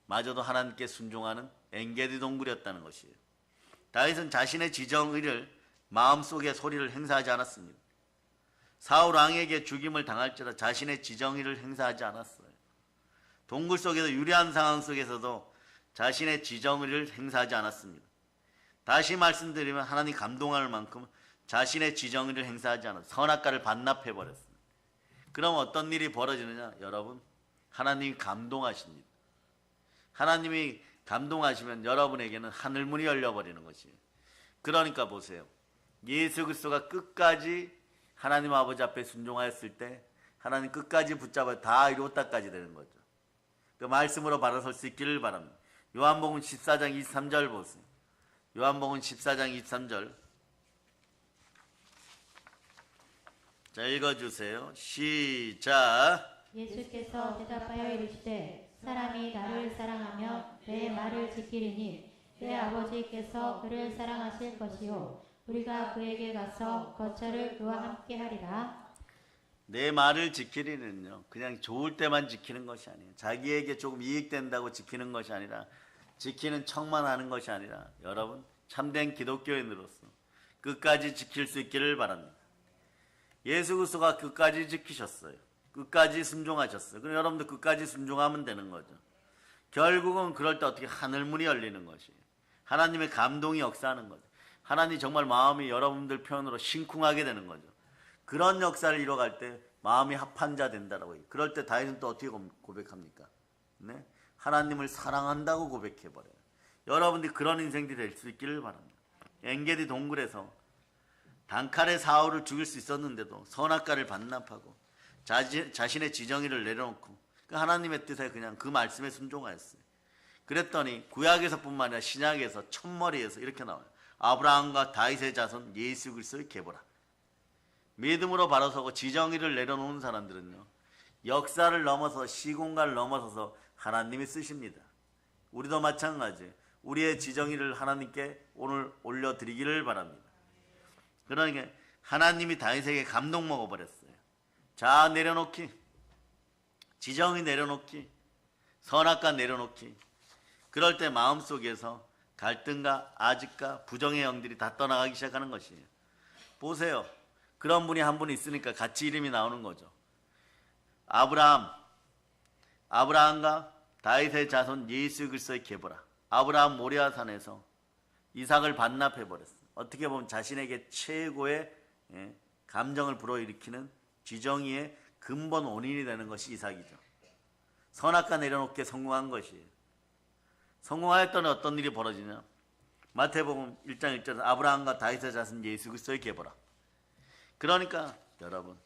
마저도 하나님께 순종하는 엔게디 동굴이었다는 것이에요. 다윗은 자신의 지정의를 마음속에 소리를 행사하지 않았습니다. 사울 왕에게 죽임을 당할지라 자신의 지정의를 행사하지 않았어요. 동굴 속에서 유리한 상황 속에서도 자신의 지정의를 행사하지 않았습니다. 다시 말씀드리면 하나님 감동할 만큼 자신의 지정의를 행사하지 않았어요. 선악과를 반납해버렸습니다. 그럼 어떤 일이 벌어지느냐? 여러분, 하나님이 감동하십니다. 하나님이 감동하시면 여러분에게는 하늘문이 열려버리는 것이에요. 그러니까 보세요. 예수 그리스도가 끝까지 하나님 아버지 앞에 순종하였을 때 하나님 끝까지 붙잡아 다 이루었다까지 되는 거죠. 그 말씀으로 바로 설 수 있기를 바랍니다. 요한복음 14장 23절 보세요. 요한복음 14장 23절. 자, 읽어주세요. 시작. 예수께서 대답하여 이르시되 사람이 나를 사랑하며 내 말을 지키리니 내 아버지께서 그를 사랑하실 것이요 우리가 그에게 가서 거처를 그와 함께 하리라. 내 말을 지키리는요, 그냥 좋을 때만 지키는 것이 아니에요. 자기에게 조금 이익된다고 지키는 것이 아니라, 지키는 척만 하는 것이 아니라, 여러분 참된 기독교인으로서 끝까지 지킬 수 있기를 바랍니다. 예수 그리스도가 끝까지 지키셨어요. 끝까지 순종하셨어요. 그럼 여러분도 끝까지 순종하면 되는 거죠. 결국은 그럴 때 어떻게 하늘문이 열리는 것이에요. 하나님의 감동이 역사하는 거죠. 하나님 정말 마음이 여러분들 표현으로 심쿵하게 되는 거죠. 그런 역사를 이뤄갈 때 마음이 합한 자 된다라고 해요. 그럴 때 다윗은 또 어떻게 고백합니까? 네? 하나님을 사랑한다고 고백해버려요. 여러분들이 그런 인생들이 될 수 있기를 바랍니다. 엔게디 동굴에서 단칼에 사울을 죽일 수 있었는데도 선악과를 반납하고 자신의 지정의를 내려놓고 그 하나님의 뜻에 그냥 그 말씀에 순종하였어요. 그랬더니 구약에서뿐만 아니라 신약에서 첫머리에서 이렇게 나와요. 아브라함과 다윗의 자손 예수 그리스도의 계보라. 믿음으로 바로 서고 지정의를 내려놓은 사람들은요, 역사를 넘어서 시공간을 넘어서서 하나님이 쓰십니다. 우리도 마찬가지예요. 우리의 지정의를 하나님께 오늘 올려드리기를 바랍니다. 그러니까 하나님이 다윗에게 감동 먹어버렸어요. 자, 내려놓기, 지정의 내려놓기, 선악과 내려놓기. 그럴 때 마음속에서 갈등과 아직과 부정의 영들이 다 떠나가기 시작하는 것이에요. 보세요. 그런 분이 한 분 있으니까 같이 이름이 나오는 거죠. 아브라함과 다윗의 자손 예수 그리스도의 계보라. 아브라함 모리아산에서 이삭을 반납해버렸어요. 어떻게 보면 자신에게 최고의 감정을 불어일으키는 지정의의 근본 원인이 되는 것이 이삭이죠. 선악과 내려놓기에 성공한 것이에요. 성공하였더니 어떤 일이 벌어지냐? 마태복음 1장 1절은 아브라함과 다윗의 자손 예수 그리스도의 계보라. 그러니까 여러분,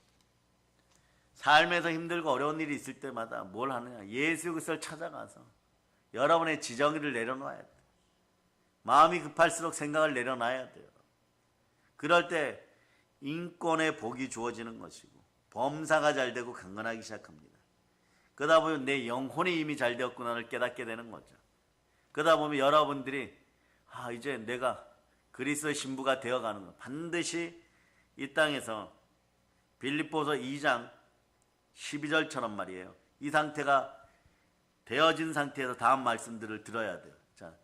삶에서 힘들고 어려운 일이 있을 때마다 뭘 하느냐? 예수 그리스도를 찾아가서 여러분의 지정의를 내려놔야 돼요. 마음이 급할수록 생각을 내려놔야 돼요. 그럴 때 인권의 복이 주어지는 것이고 범사가 잘 되고 강건하기 시작합니다. 그러다 보면 내 영혼이 이미 잘 되었구나를 깨닫게 되는 거죠. 그러다 보면 여러분들이 이제 내가 그리스도의 신부가 되어가는 거. 반드시 이 땅에서 빌립보서 2장 12절처럼 말이에요. 이 상태가 되어진 상태에서 다음 말씀들을 들어야 돼요. 자,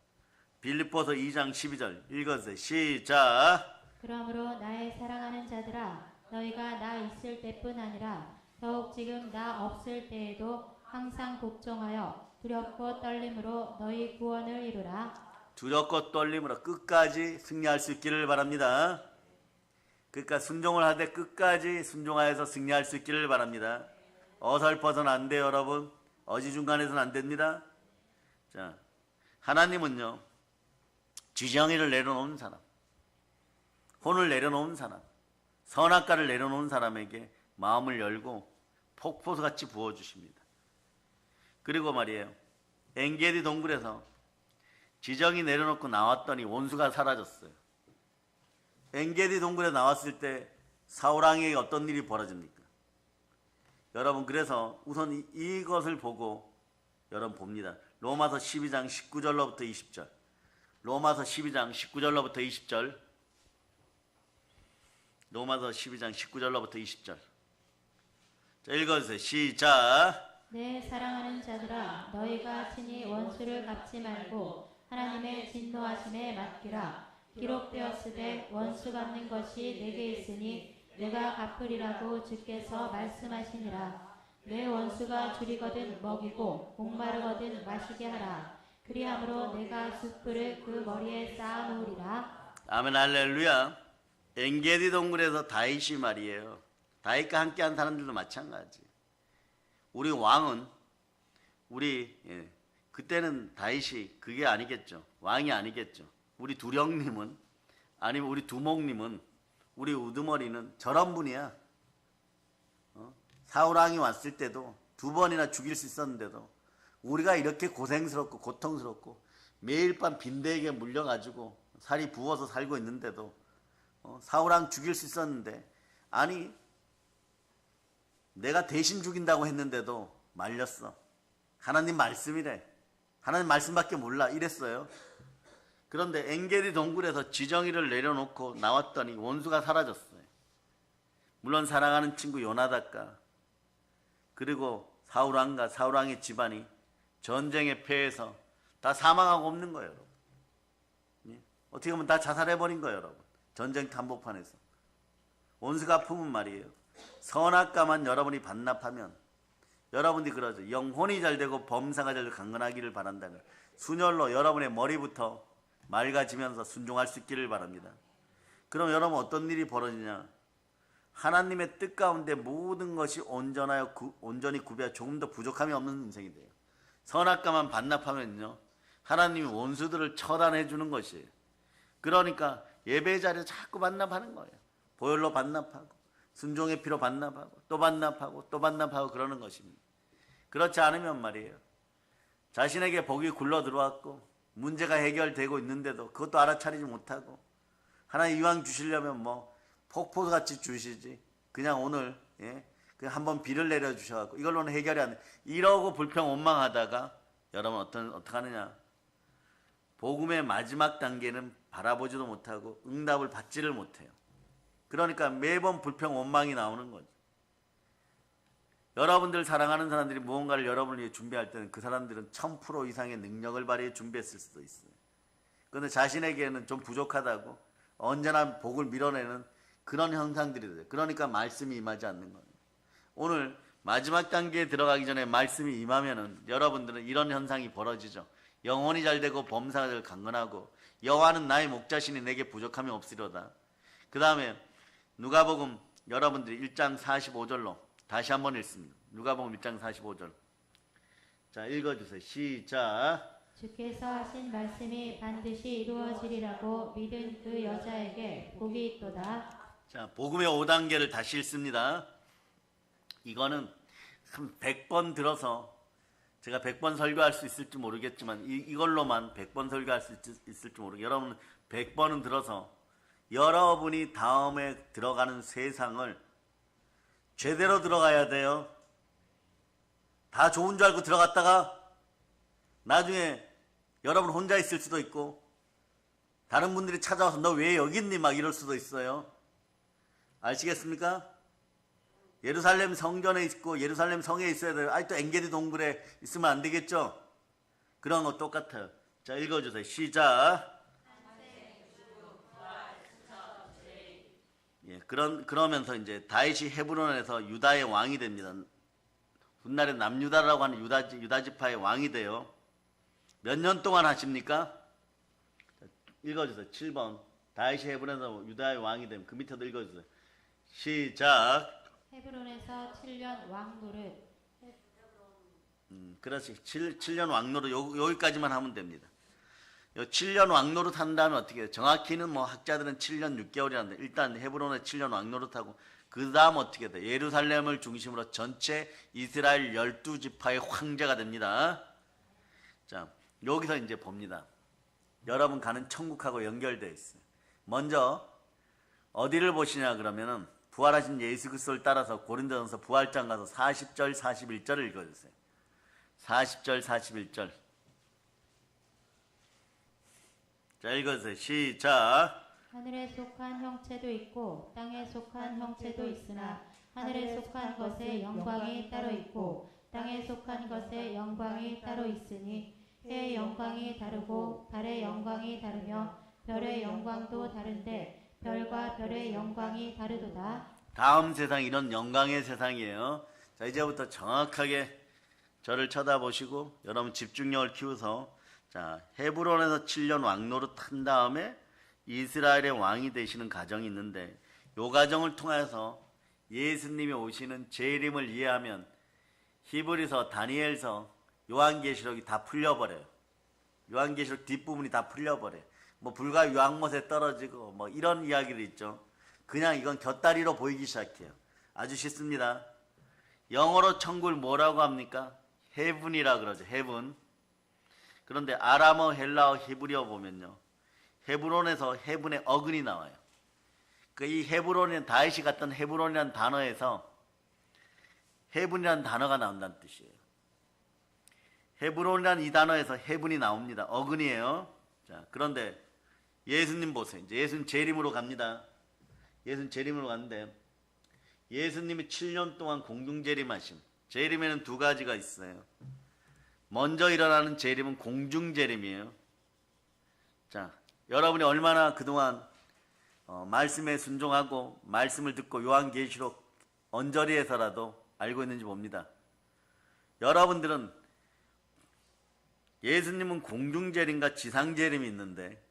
빌립보서 2장 12절 읽어주세요. 시작. 그러므로 나의 사랑하는 자들아 너희가 나 있을 때뿐 아니라 더욱 지금 나 없을 때에도 항상 복종하여 두렵고 떨림으로 너희 구원을 이루라. 두렵고 떨림으로 끝까지 승리할 수 있기를 바랍니다. 그러니까 순종을 하되 끝까지 순종하여서 승리할 수 있기를 바랍니다. 어설퍼서는 안 돼요, 여러분. 어지중간해서는 안 됩니다. 자, 하나님은요, 지정의를 내려놓은 사람, 혼을 내려놓은 사람, 선악과를 내려놓은 사람에게 마음을 열고 폭포수같이 부어주십니다. 그리고 말이에요, 엔게디 동굴에서 지정이 내려놓고 나왔더니 원수가 사라졌어요. 엔게디 동굴에 나왔을 때 사울왕에게 어떤 일이 벌어집니까? 여러분, 그래서 우선 이것을 보고 여러분 봅니다. 로마서 12장 19절로부터 20절. 로마서 12장 19절로부터 20절. 로마서 12장 19절로부터 20절. 자, 읽어주세요. 시작. 내 사랑하는 자들아 너희가 친히 원수를 갚지 말고 하나님의 진노하심에 맡기라. 기록되었으되 원수 갚는 것이 내게 있으니 내가 갚으리라고 주께서 말씀하시니라. 내 원수가 줄이거든 먹이고 목마르거든 마시게 하라. 그리함으로 내가 숯불을 그 머리에 쌓아 놓으리라. 아멘 할렐루야. 엔게디 동굴에서 다윗이 말이에요. 다윗과 함께한 사람들도 마찬가지. 우리 왕은 그때는 다윗이 그게 아니겠죠. 왕이 아니겠죠. 우리 두령님은 아니면 우리 두목님은 우리 우두머리는 저런 분이야. 사울왕이 왔을 때도 2번이나 죽일 수 있었는데도 우리가 이렇게 고생스럽고 고통스럽고 매일 밤 빈대에게 물려가지고 살이 부어서 살고 있는데도 사울왕 죽일 수 있었는데 아니 내가 대신 죽인다고 했는데도 말렸어. 하나님 말씀이래. 하나님 말씀밖에 몰라 이랬어요. 그런데 엔게디 동굴에서 지정의를 내려놓고 나왔더니 원수가 사라졌어요. 물론 사랑하는 친구 요나답과 그리고 사울왕과 사울왕의 집안이 전쟁에 패해서 다 사망하고 없는 거예요, 여러분. 예? 어떻게 보면 다 자살해버린 거예요, 여러분. 전쟁 한복판에서. 원수가 아프면 말이에요. 선악과만 여러분이 반납하면 여러분들이 그러죠. 영혼이 잘되고 범사가 잘되고 강건하기를 바란다면 순혈로 여러분의 머리부터 맑아지면서 순종할 수 있기를 바랍니다. 그럼 여러분 어떤 일이 벌어지냐? 하나님의 뜻 가운데 모든 것이 온전히 구비하여 조금 더 부족함이 없는 인생이 돼요. 선악과만 반납하면요, 하나님이 원수들을 처단해 주는 것이에요. 그러니까 예배 자리에 자꾸 반납하는 거예요. 보혈로 반납하고 순종의 피로 반납하고 또 반납하고 또 반납하고 그러는 것입니다. 그렇지 않으면 말이에요, 자신에게 복이 굴러 들어왔고 문제가 해결되고 있는데도 그것도 알아차리지 못하고 하나님 이왕 주시려면 폭포같이 주시지 그냥 오늘 그냥 한번 비를 내려주셔갖고 이걸로는 해결이 안 돼. 이러고 불평 원망하다가 여러분 어떻게 하느냐? 복음의 마지막 단계는 바라보지도 못하고 응답을 받지를 못해요. 그러니까 매번 불평 원망이 나오는 거죠. 여러분들 사랑하는 사람들이 무언가를 여러분을 위해 준비할 때는 그 사람들은 1000% 이상의 능력을 발휘해 준비했을 수도 있어요. 그런데 자신에게는 좀 부족하다고 언제나 복을 밀어내는 그런 현상들이 돼요. 그러니까 말씀이 임하지 않는 거예요. 오늘 마지막 단계에 들어가기 전에 말씀이 임하면은 여러분들은 이런 현상이 벌어지죠. 영혼이 잘되고 범사가 잘 강건하고 여호와는 나의 목자시니 내게 부족함이 없으리로다. 그 다음에 누가복음 여러분들이 1장 45절로 다시 한번 읽습니다. 누가복음 1장 45절. 자, 읽어주세요. 시작. 주께서 하신 말씀이 반드시 이루어지리라고 믿은 그 여자에게 복이 있도다. 자, 복음의 5단계를 다시 읽습니다. 이거는 한 100번 들어서 제가 100번 설교할 수 있을지 모르겠지만 이걸로만 100번 설교할 수 있을지 모르겠어요. 여러분 100번은 들어서 여러분이 다음에 들어가는 세상을 제대로 들어가야 돼요. 다 좋은 줄 알고 들어갔다가 나중에 여러분 혼자 있을 수도 있고 다른 분들이 찾아와서 너 왜 여기 있니? 막 이럴 수도 있어요. 아시겠습니까? 예루살렘 성전에 있고 예루살렘 성에 있어야 돼요. 아니 또 엔게디 동굴에 있으면 안 되겠죠? 그런 거 똑같아요. 자, 읽어주세요. 시작. 예, 그러면서 이제 다윗이 헤브론에서 유다의 왕이 됩니다. 훗날에 남유다라고 하는 유다 지파의 왕이 돼요. 몇 년 동안 하십니까? 읽어주세요. 7번. 다윗이 헤브론에서 유다의 왕이 되면 그 밑에도 읽어주세요. 시작. 헤브론에서 7년 왕노릇. 그렇지. 7년 왕노릇 여기까지만 하면 됩니다. 7년 왕노릇 한 다음에 어떻게 해요? 정확히는 뭐 학자들은 7년 6개월이라는데 일단 헤브론에 7년 왕노릇하고 그 다음 어떻게 돼요? 예루살렘을 중심으로 전체 이스라엘 12지파의 황제가 됩니다. 자, 여기서 이제 봅니다. 여러분 가는 천국하고 연결되어 있어요. 먼저 어디를 보시냐 그러면은 부활하신 예수 그리스도를 따라서 고린도전서 부활장 가서 40절 41절을 읽어주세요. 40절 41절. 자, 읽어주세요. 시작. 하늘에 속한 형체도 있고 땅에 속한 형체도 있으나 하늘에 속한 것의 영광이 따로 있고 땅에 속한 것의 영광이 따로 있으니 해의 영광이 다르고 달의 영광이 다르며 별의 영광도 다른데 별과 별의 영광이 다르도다. 다음 세상 이런 영광의 세상이에요. 자, 이제부터 정확하게 저를 쳐다보시고 여러분 집중력을 키워서 자, 헤브론에서 7년 왕노릇 한 다음에 이스라엘의 왕이 되시는 과정이 있는데 이 과정을 통해서 예수님이 오시는 재림을 이해하면 히브리서, 다니엘서, 요한계시록이 다 풀려버려요. 요한계시록 뒷부분이 다 풀려버려요. 뭐 불과 유황못에 떨어지고 뭐 이런 이야기를 있죠. 그냥 이건 곁다리로 보이기 시작해요. 아주 쉽습니다. 영어로 천국을 뭐라고 합니까? 헤븐이라 그러죠. 헤븐. 그런데 아람어, 헬라어, 히브리어 보면요. 헤브론에서 헤븐의 어근이 나와요. 이 헤브론은 다윗이 갔던 헤브론이라는 단어에서 헤븐이라는 단어가 나온다는 뜻이에요. 헤브론이라는 이 단어에서 헤븐이 나옵니다. 어근이에요. 자, 그런데 예수님 보세요. 이제 예수님 재림으로 갑니다. 예수님 재림으로 갔는데 예수님이 7년 동안 공중 재림하심. 재림에는 두 가지가 있어요. 먼저 일어나는 재림은 공중 재림이에요. 자, 여러분이 얼마나 그동안 말씀에 순종하고 말씀을 듣고 요한계시록 언저리에서라도 알고 있는지 봅니다. 여러분들은 예수님은 공중재림과 지상재림이 있는데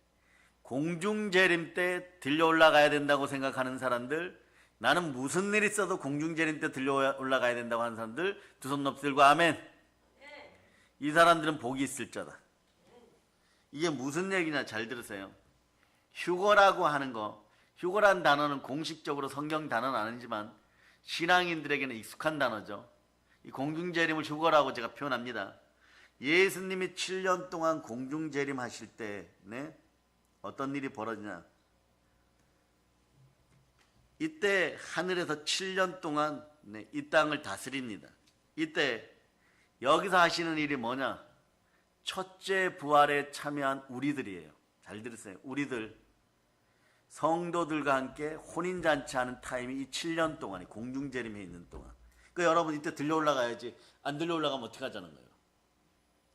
공중재림 때 들려 올라가야 된다고 생각하는 사람들, 나는 무슨 일 있어도 공중재림 때 들려 올라가야 된다고 하는 사람들 두 손 높이 들고 아멘. 이 사람들은 복이 있을 자다. 이게 무슨 얘기냐 잘 들으세요. 휴거라고 하는 거, 휴거란 단어는 공식적으로 성경 단어는 아니지만 신앙인들에게는 익숙한 단어죠. 이 공중재림을 휴거라고 제가 표현합니다. 예수님이 7년 동안 공중재림 하실 때 어떤 일이 벌어지냐. 이때 하늘에서 7년 동안 이 땅을 다스립니다. 이때 여기서 하시는 일이 뭐냐. 첫째 부활에 참여한 우리들이에요. 잘 들으세요. 우리들 성도들과 함께 혼인잔치하는 타임이 이 7년 동안이 공중재림에 있는 동안. 그러니까 여러분 이때 들려 올라가야지. 안 들려 올라가면 어떻게 하자는 거예요?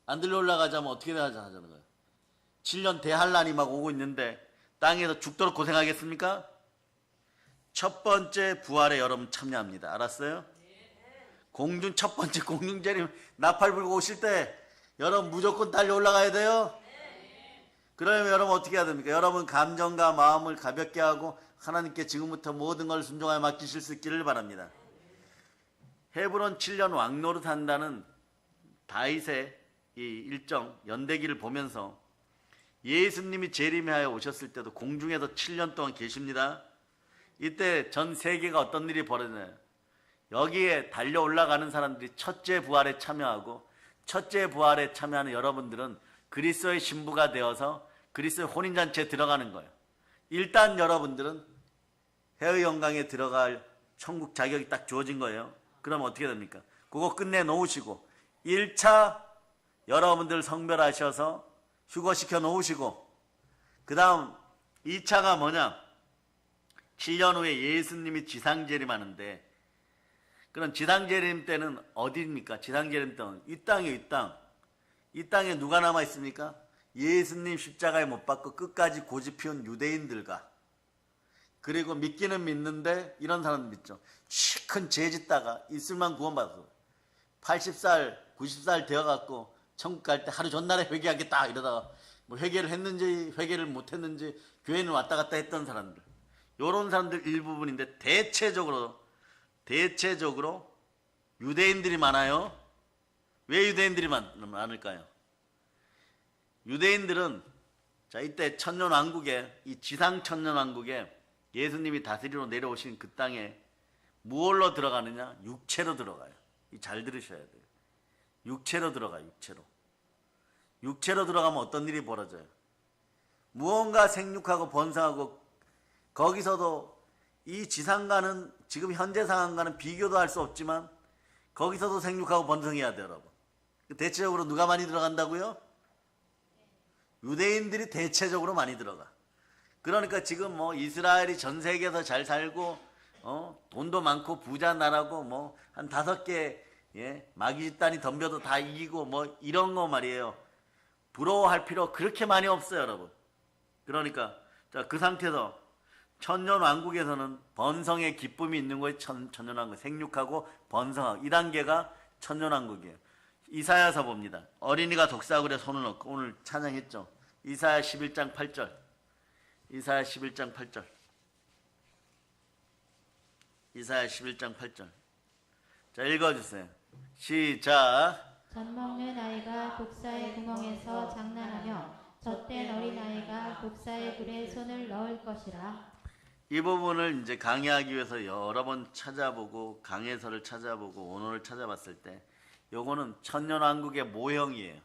안 들려 올라가자면 어떻게 하자는 거예요? 7년 대환란이 막 오고 있는데 땅에서 죽도록 고생하겠습니까? 첫 번째 부활에 여러분 참여합니다. 알았어요? 첫 번째 공중재림 나팔 불고 오실 때 여러분 무조건 달려 올라가야 돼요. 그러면 여러분 어떻게 해야 됩니까? 여러분 감정과 마음을 가볍게 하고 하나님께 지금부터 모든 걸 순종하여 맡기실 수 있기를 바랍니다. 헤브론 7년 왕노릇 한다는 다윗의 이 일정 연대기를 보면서 예수님이 재림하여 오셨을 때도 공중에서 7년 동안 계십니다. 이때 전 세계가 어떤 일이 벌어지나요? 여기에 달려 올라가는 사람들이 첫째 부활에 참여하고 첫째 부활에 참여하는 여러분들은 그리스도의 신부가 되어서 그리스도의 혼인잔치에 들어가는 거예요. 일단 여러분들은 해의 영광에 들어갈 천국 자격이 딱 주어진 거예요. 그럼 어떻게 됩니까? 그거 끝내 놓으시고 1차 여러분들 성별하셔서 휴거시켜 놓으시고, 그 다음 2차가 뭐냐? 7년 후에 예수님이 지상재림하는데, 그런 지상재림 때는 어디입니까? 지상재림 때는 이 땅이에요, 이 땅. 이 땅에 누가 남아있습니까? 예수님 십자가에 못 박고 끝까지 고집 피운 유대인들과, 그리고 믿기는 믿는데 이런 사람 믿죠. 큰 죄 짓다가 있을만 구원받았어. 80살, 90살 되어갖고 천국 갈 때 하루 전날에 회개하겠다 이러다가 뭐 회개를 했는지 회개를 못했는지 교회는 왔다 갔다 했던 사람들, 요런 사람들 일부분인데 대체적으로 유대인들이 많아요. 왜 유대인들이 많을까요? 유대인들은 자, 이때 천년왕국에, 이 지상 천년왕국에 예수님이 다스리러 내려오신 그 땅에 무엇로 들어가느냐? 육체로 들어가요. 잘 들으셔야 돼요. 육체로 들어가요. 육체로 들어가면 어떤 일이 벌어져요? 무언가 생육하고 번성하고, 거기서도 이 지상과는, 지금 현재 상황과는 비교도 할 수 없지만 거기서도 생육하고 번성해야 돼요, 여러분. 대체적으로 누가 많이 들어간다고요? 유대인들이 대체적으로 많이 들어가. 그러니까 지금 뭐 이스라엘이 전 세계에서 잘 살고, 돈도 많고 부자 나라고, 뭐 한 5개 마귀 집단이 덤벼도 다 이기고 뭐 이런 거 말이에요. 부러워할 필요 그렇게 많이 없어요, 여러분. 그러니까 자, 그 상태에서 천년왕국에서는 번성의 기쁨이 있는 거예요. 천년왕국, 생육하고 번성하고, 이 단계가 천년왕국이에요. 이사야서 봅니다. 어린이가 독사굴에 손을 넣고, 오늘 찬양했죠. 이사야 11장 8절. 이사야 11장 8절. 이사야 11장 8절. 자, 읽어주세요. 시작. 젖 먹는 아이가 독사의 구멍에서 장난하며 젖된 어린아이가 독사의 굴에 손을 넣을 것이라. 이 부분을 이제 강의하기 위해서 여러 번 찾아보고, 강해설을 찾아보고, 원어를 찾아봤을 때 요거는 천년왕국의 모형이에요.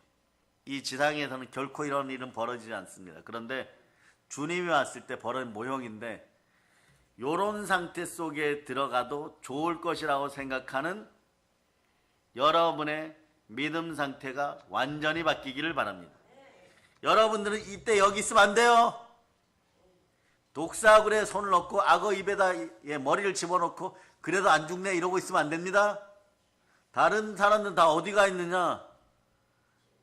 이 지상에서는 결코 이런 일은 벌어지지 않습니다. 그런데 주님이 왔을 때 벌어진 모형인데, 요런 상태 속에 들어가도 좋을 것이라고 생각하는 여러분의 믿음 상태가 완전히 바뀌기를 바랍니다. 여러분들은 이때 여기 있으면 안 돼요. 독사굴에 손을 넣고 악어 입에다 머리를 집어넣고 그래도 안 죽네 이러고 있으면 안 됩니다. 다른 사람들은 다 어디가 있느냐?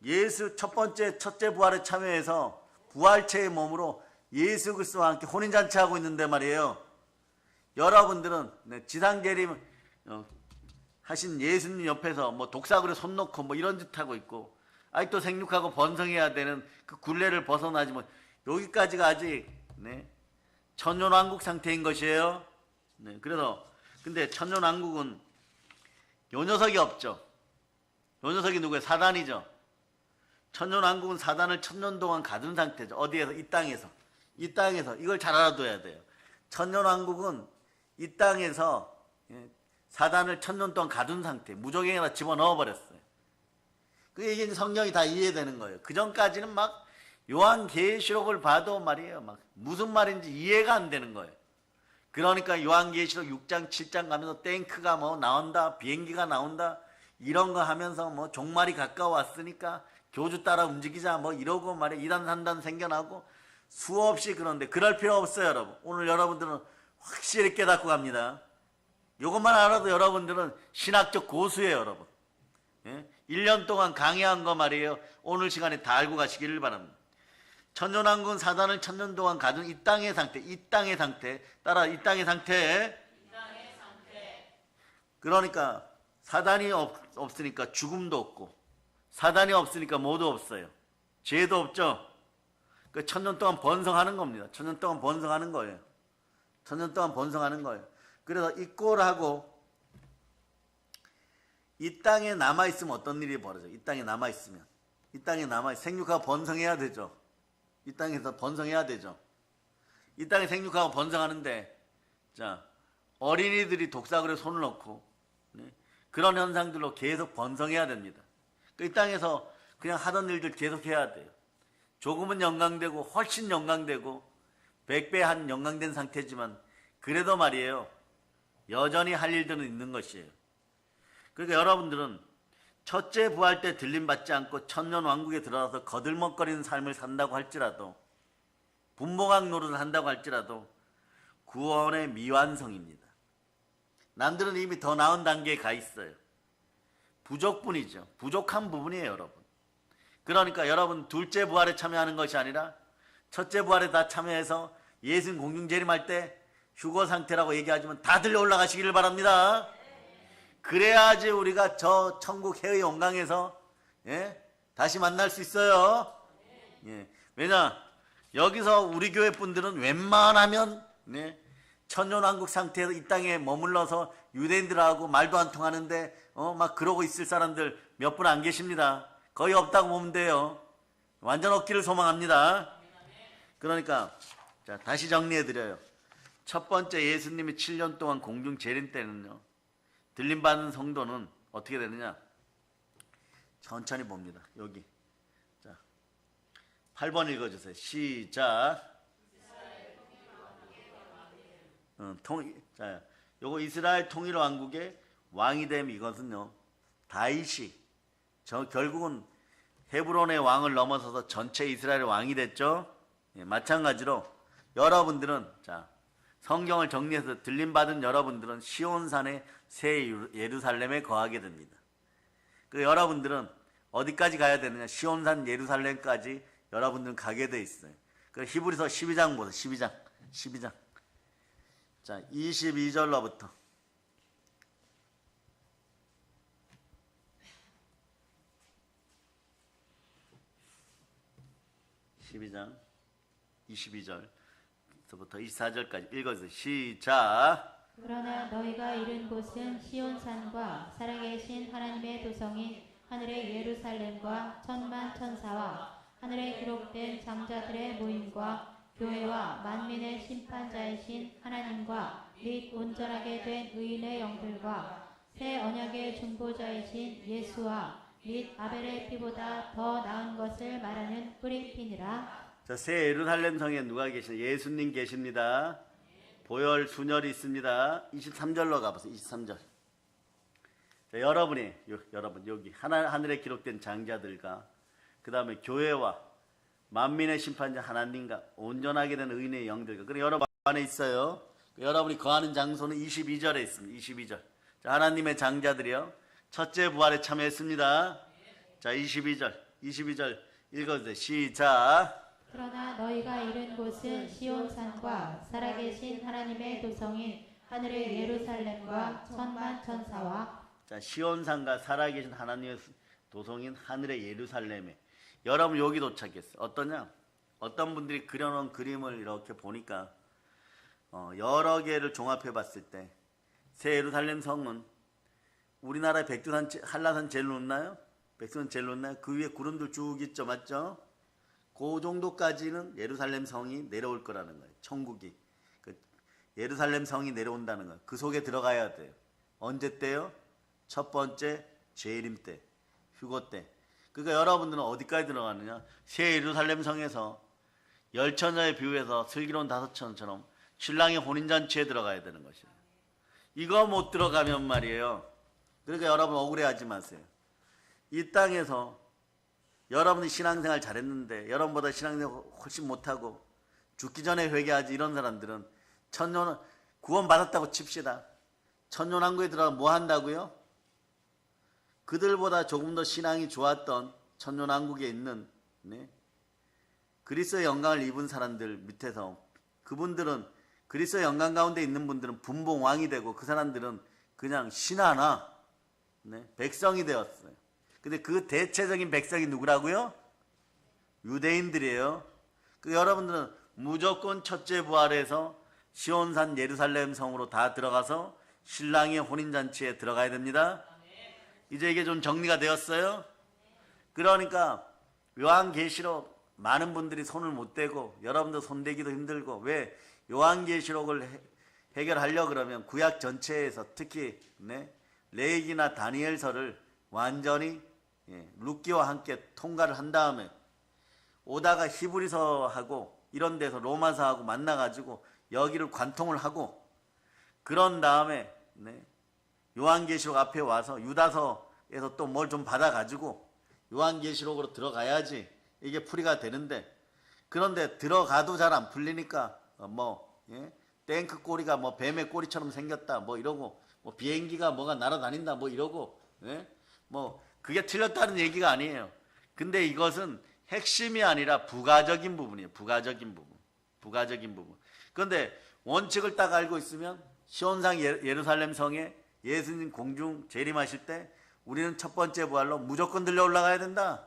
예수 첫째 부활에 참여해서 부활체의 몸으로 예수 그리스도와 함께 혼인잔치하고 있는데 말이에요. 여러분들은 지상재림 하신 예수님 옆에서 뭐 독사굴에 손 놓고 뭐 이런 짓 하고 있고, 아직도 생육하고 번성해야 되는 그 굴레를 벗어나지 뭐, 여기까지가 아직 천년왕국 상태인 것이에요. 그래서 근데 천년왕국은 요 녀석이 없죠. 요 녀석이 누구예요? 사단이죠. 천년왕국은 사단을 1000년 동안 가둔 상태죠. 어디에서? 이 땅에서 이걸 잘 알아둬야 돼요. 천년왕국은 이 땅에서 사단을 1000년 동안 가둔 상태, 무적행에다 집어넣어 버렸어요. 그게 이제 성경이 다 이해되는 거예요. 그 전까지는 막 요한계시록을 봐도 말이에요, 막 무슨 말인지 이해가 안 되는 거예요. 그러니까 요한계시록 6장 7장 가면서 탱크가 뭐 나온다, 비행기가 나온다 이런 거 하면서 뭐 종말이 가까워왔으니까 교주 따라 움직이자 뭐 이러고 말이에요. 이단 산단 생겨나고 수없이. 그런데 그럴 필요 없어요, 여러분. 오늘 여러분들은 확실히 깨닫고 갑니다. 이것만 알아도 여러분들은 신학적 고수예요, 여러분. 1년 동안 강의한 거 말이에요. 오늘 시간에 다 알고 가시기를 바랍니다. 천년왕국은 사단을 1000년 동안 가둔 이 땅의 상태, 따라 이 땅의 상태. 그러니까 사단이 없으니까 죽음도 없고, 사단이 없으니까 뭐도 없어요. 죄도 없죠. 그 1000년 동안 번성하는 겁니다. 1000년 동안 번성하는 거예요. 1000년 동안 번성하는 거예요. 그래서 이 꼴하고 이 땅에 남아있으면 어떤 일이 벌어져요? 이 땅에 남아있으면. 생육하고 번성해야 되죠. 이 땅에서 번성해야 되죠. 이 땅에 생육하고 번성하는데, 자, 어린이들이 독사굴에 손을 넣고, 그런 현상들로 계속 번성해야 됩니다. 이 땅에서 그냥 하던 일들 계속 해야 돼요. 조금은 영광되고, 훨씬 영광되고, 100배 한 영광된 상태지만, 그래도 말이에요. 여전히 할 일들은 있는 것이에요. 그러니까 여러분들은 첫째 부활 때 들림받지 않고 천년왕국에 들어가서 거들먹거리는 삶을 산다고 할지라도, 분봉학 노릇을 한다고 할지라도 구원의 미완성입니다. 남들은 이미 더 나은 단계에 가 있어요. 부족분이죠. 부족한 부분이에요, 여러분. 그러니까 여러분 둘째 부활에 참여하는 것이 아니라 첫째 부활에 다 참여해서 예수님 공중 재림할 때 휴거 상태라고 얘기하지만 다들 올라가시기를 바랍니다. 그래야지 우리가 저 천국 해의 영광에서 다시 만날 수 있어요. 왜냐 여기서 우리 교회 분들은 웬만하면 천년왕국 상태에서 이 땅에 머물러서 유대인들하고 말도 안 통하는데 막 그러고 있을 사람들 몇 분 안 계십니다. 거의 없다고 보면 돼요. 완전 없기를 소망합니다. 그러니까 자, 다시 정리해드려요. 첫 번째, 예수님이 7년 동안 공중 재림 때는요, 들림받는 성도는 어떻게 되느냐? 천천히 봅니다. 여기. 자, 8번 읽어주세요. 시작. 자, 요거 이스라엘 통일 왕국의 왕이 됨, 이것은요, 다윗이 결국은 헤브론의 왕을 넘어서서 전체 이스라엘의 왕이 됐죠. 마찬가지로 여러분들은 자, 성경을 정리해서 들림받은 여러분들은 시온산의 새 예루살렘에 거하게 됩니다. 그 여러분들은 어디까지 가야 되느냐? 시온산 예루살렘까지 여러분들은 가게 돼 있어요. 그 히브리서 12장 보세요. 12장. 자, 22절로부터 12장 22절부터 24절까지 읽어주세요. 시작. 그러나 너희가 이른 곳은 시온산과 살아계신 하나님의 도성인 하늘의 예루살렘과 천만 천사와 하늘에 기록된 장자들의 모임과 교회와 만민의 심판자이신 하나님과 및 온전하게 된 의인의 영들과 새 언약의 중보자이신 예수와 및 아벨의 피보다 더 나은 것을 말하는 뿌리핀이라. 자, 새 예루살렘 성에 누가 계시냐? 예수님 계십니다. 보혈 순혈이 있습니다. 23절로 가보세요. 23절. 자, 여러분 여기 하늘에 기록된 장자들과 그 다음에 교회와 만민의 심판자 하나님과 온전하게 된 의인의 영들과, 그리고 여러분 안에 있어요. 여러분이 거하는 장소는 22절에 있습니다. 22절. 자, 하나님의 장자들이요, 첫째 부활에 참여했습니다. 자, 22절 읽어주세요. 시작. 그러나 너희가 이른 곳은 시온산과 살아계신 하나님의 도성인 하늘의 예루살렘과 천만 천사와. 자, 시온산과 살아계신 하나님의 도성인 하늘의 예루살렘에 여러분 여기 도착했어요. 어떠냐? 어떤 분들이 그려놓은 그림을 이렇게 보니까 여러 개를 종합해 봤을 때 새 예루살렘 성은 우리나라의 백두산, 한라산 제일 높나요? 백두산 제일 높나요? 그 위에 구름들 쭉 있죠, 맞죠? 그 정도까지는 예루살렘 성이 내려올 거라는 거예요. 천국이. 예루살렘 성이 내려온다는 거예요. 그 속에 들어가야 돼요. 언제 때요? 첫 번째 재림 때, 휴거 때. 그러니까 여러분들은 어디까지 들어가느냐? 새 예루살렘 성에서 열처녀의 비유에서 슬기로운 다섯처녀처럼 신랑의 혼인잔치에 들어가야 되는 것이에요. 이거 못 들어가면 말이에요. 그러니까 여러분 억울해하지 마세요. 이 땅에서 여러분이 신앙생활 잘했는데 여러분보다 신앙생활 훨씬 못하고 죽기 전에 회개하지, 이런 사람들은 구원 받았다고 칩시다. 천년왕국에 들어가 뭐 한다고요? 그들보다 조금 더 신앙이 좋았던 천년왕국에 있는 그리스도의 영광을 입은 사람들 밑에서, 그분들은 그리스도의 영광 가운데 있는 분들은 분봉왕이 되고 그 사람들은 그냥 신하나 백성이 되었어요. 근데 그 대체적인 백성이 누구라고요? 유대인들이에요. 여러분들은 무조건 첫째 부활에서 시온산 예루살렘 성으로 다 들어가서 신랑의 혼인잔치에 들어가야 됩니다. 이제 이게 좀 정리가 되었어요? 그러니까 요한계시록 많은 분들이 손을 못 대고 여러분도 손대기도 힘들고, 왜? 요한계시록을 해결하려고 그러면 구약 전체에서 특히 레위기나 다니엘서를 완전히 룻기와 함께 통과를 한 다음에 오다가 히브리서하고 이런 데서 로마서하고 만나가지고 여기를 관통을 하고, 그런 다음에 요한계시록 앞에 와서 유다서 해서 또 뭘 좀 받아가지고 요한계시록으로 들어가야지 이게 풀이가 되는데, 그런데 들어가도 잘 안 풀리니까 탱크 꼬리가 뭐 뱀의 꼬리처럼 생겼다 뭐 이러고, 뭐 비행기가 뭐가 날아다닌다 뭐 이러고, 뭐 그게 틀렸다는 얘기가 아니에요. 근데 이것은 핵심이 아니라 부가적인 부분이에요. 부가적인 부분. 그런데 원칙을 딱 알고 있으면 시온상 예루살렘 성에 예수님 공중 재림하실 때 우리는 첫 번째 부활로 무조건 들려 올라가야 된다.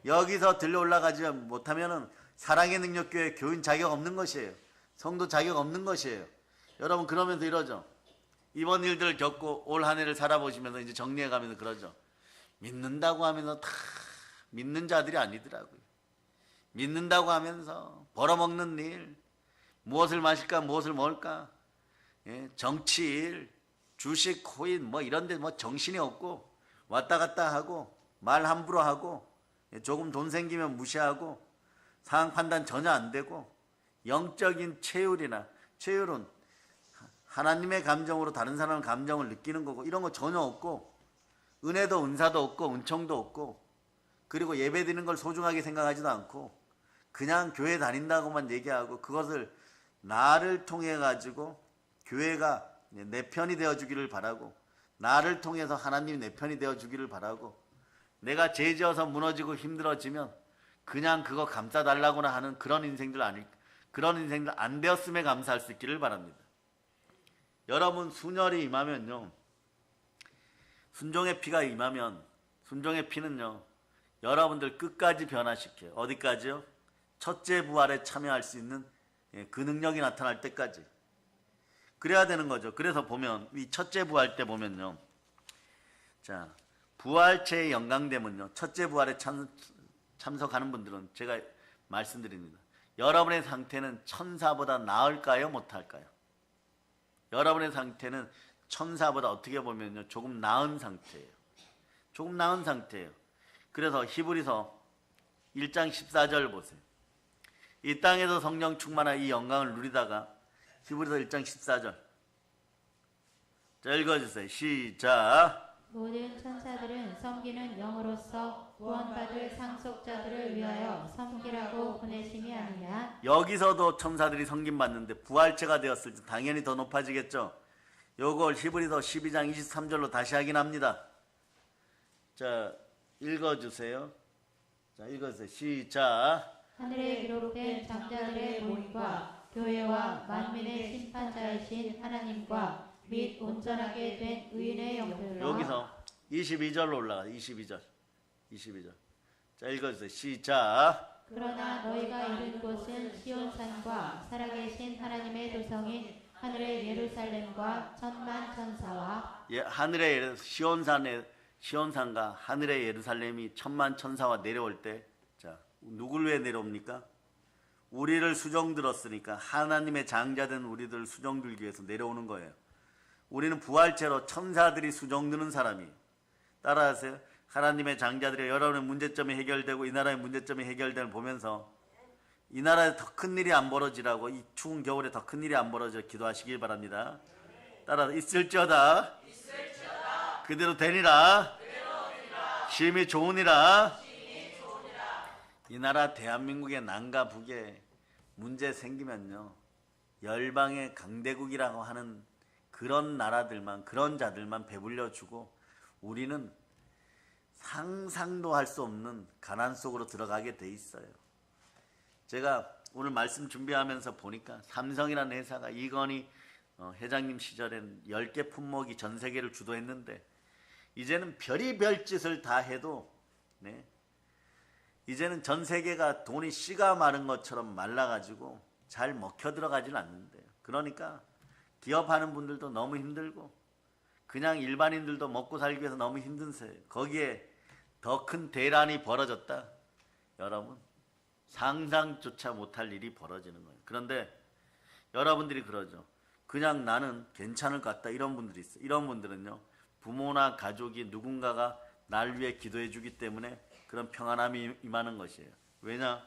여기서 들려 올라가지 못하면은 사랑의 능력교회 교인 자격 없는 것이에요. 성도 자격 없는 것이에요. 여러분 그러면서 이러죠. 이번 일들을 겪고 올 한 해를 살아보시면서 이제 정리해가면서 그러죠. 믿는다고 하면서 다 믿는 자들이 아니더라고요. 믿는다고 하면서 벌어먹는 일, 무엇을 마실까 무엇을 먹을까, 정치일, 주식, 코인 뭐 이런데 뭐 정신이 없고 왔다 갔다 하고 말 함부로 하고 조금 돈 생기면 무시하고 상황 판단 전혀 안 되고, 영적인 체율은 하나님의 감정으로 다른 사람의 감정을 느끼는 거고 이런 거 전혀 없고, 은혜도 은사도 없고 은총도 없고, 그리고 예배 드리는 걸 소중하게 생각하지도 않고 그냥 교회 다닌다고만 얘기하고, 그것을 나를 통해 가지고 교회가 내 편이 되어 주기를 바라고, 나를 통해서 하나님이 내 편이 되어 주기를 바라고, 내가 죄 지어서 무너지고 힘들어지면 그냥 그거 감싸달라고나 하는 그런 인생들 안 되었음에 감사할 수 있기를 바랍니다. 여러분 순혈이 임하면요, 순종의 피가 임하면, 순종의 피는요 여러분들 끝까지 변화시켜요. 어디까지요? 첫째 부활에 참여할 수 있는 그 능력이 나타날 때까지. 그래야 되는 거죠. 그래서 보면 이 첫째 부활 때 보면요, 자 부활체의 영광됨은요, 첫째 부활에 참석하는 분들은 제가 말씀드립니다. 여러분의 상태는 천사보다 나을까요 못할까요? 여러분의 상태는 천사보다 어떻게 보면요 조금 나은 상태예요. 조금 나은 상태예요. 그래서 히브리서 1장 14절 보세요. 이 땅에서 성령 충만한 이 영광을 누리다가, 히브리서 1장 14절. 자, 읽어주세요. 시작. 모든 천사들은 섬기는 영으로서 구원받을 상속자들을 위하여 섬기라고 보내심이 아니냐. 여기서도 천사들이 섬김받는데 부활체가 되었을 때 당연히 더 높아지겠죠. 요걸 히브리서 12장 23절로 다시 확인합니다. 자, 읽어주세요. 자, 읽어주세요. 시작. 하늘에 기록된 장자들의 모임과 교회와 만민의 심판자이신 하나님과 및 온전하게 된 의인의 영들과. 여기서 22절로 올라가. 22절. 자, 읽어주세요. 시작. 그러나 너희가 이른 곳은 시온산과 살아계신 하나님의 도성인 하늘의 예루살렘과 천만 천사와. 하늘의 시온산과 하늘의 예루살렘이 천만 천사와 내려올 때, 자, 누굴 위해 내려옵니까? 우리를 수종 들었으니까 하나님의 장자된 우리들 수종 들기 위해서 내려오는 거예요. 우리는 부활체로 천사들이 수종 드는 사람이에요. 따라하세요. 하나님의 장자들이 여러분의 문제점이 해결되고 이 나라의 문제점이 해결되는 보면서 이 나라에 더 큰 일이 안 벌어지라고, 이 추운 겨울에 더 큰 일이 안 벌어져 기도하시길 바랍니다. 따라서 있을지어다 그대로 되니라 심히 좋으니라. 이 나라 대한민국의 남과 북에 문제 생기면요, 열방의 강대국이라고 하는 그런 나라들만, 그런 자들만 배불려 주고 우리는 상상도 할 수 없는 가난 속으로 들어가게 돼 있어요. 제가 오늘 말씀 준비하면서 보니까 삼성이라는 회사가 이건희 회장님 시절에는 10개 품목이 전 세계를 주도했는데, 이제는 별의별 짓을 다 해도 이제는 전 세계가 돈이 씨가 마른 것처럼 말라가지고 잘 먹혀 들어가지는 않는데요. 그러니까 기업하는 분들도 너무 힘들고 그냥 일반인들도 먹고 살기 위해서 너무 힘든 세. 거기에 더 큰 대란이 벌어졌다. 여러분 상상조차 못할 일이 벌어지는 거예요. 그런데 여러분들이 그러죠. 그냥 나는 괜찮을 것 같다. 이런 분들이 있어요. 이런 분들은요, 부모나 가족이 누군가가 날 위해 기도해 주기 때문에 그런 평안함이 임하는 것이에요. 왜냐?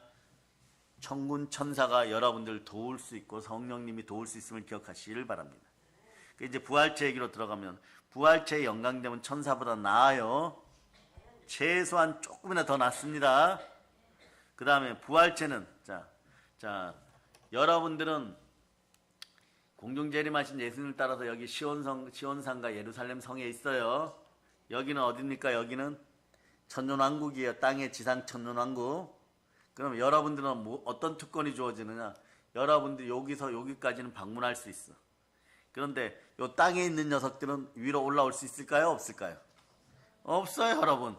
천군 천사가 여러분들 도울 수 있고 성령님이 도울 수 있음을 기억하시길 바랍니다. 그 이제 부활체 얘기로 들어가면 부활체의 영광됨은 천사보다 나아요. 최소한 조금이나 더 낫습니다. 그 다음에 부활체는 자 여러분들은 공중 재림하신 예수님을 따라서 여기 시온산과 예루살렘 성에 있어요. 여기는 어딥니까? 여기는 천년왕국이에요. 땅의 지상 천년왕국. 그럼 여러분들은 어떤 특권이 주어지느냐? 여러분들이 여기서 여기까지는 방문할 수 있어. 그런데 이 땅에 있는 녀석들은 위로 올라올 수 있을까요? 없을까요? 없어요, 여러분.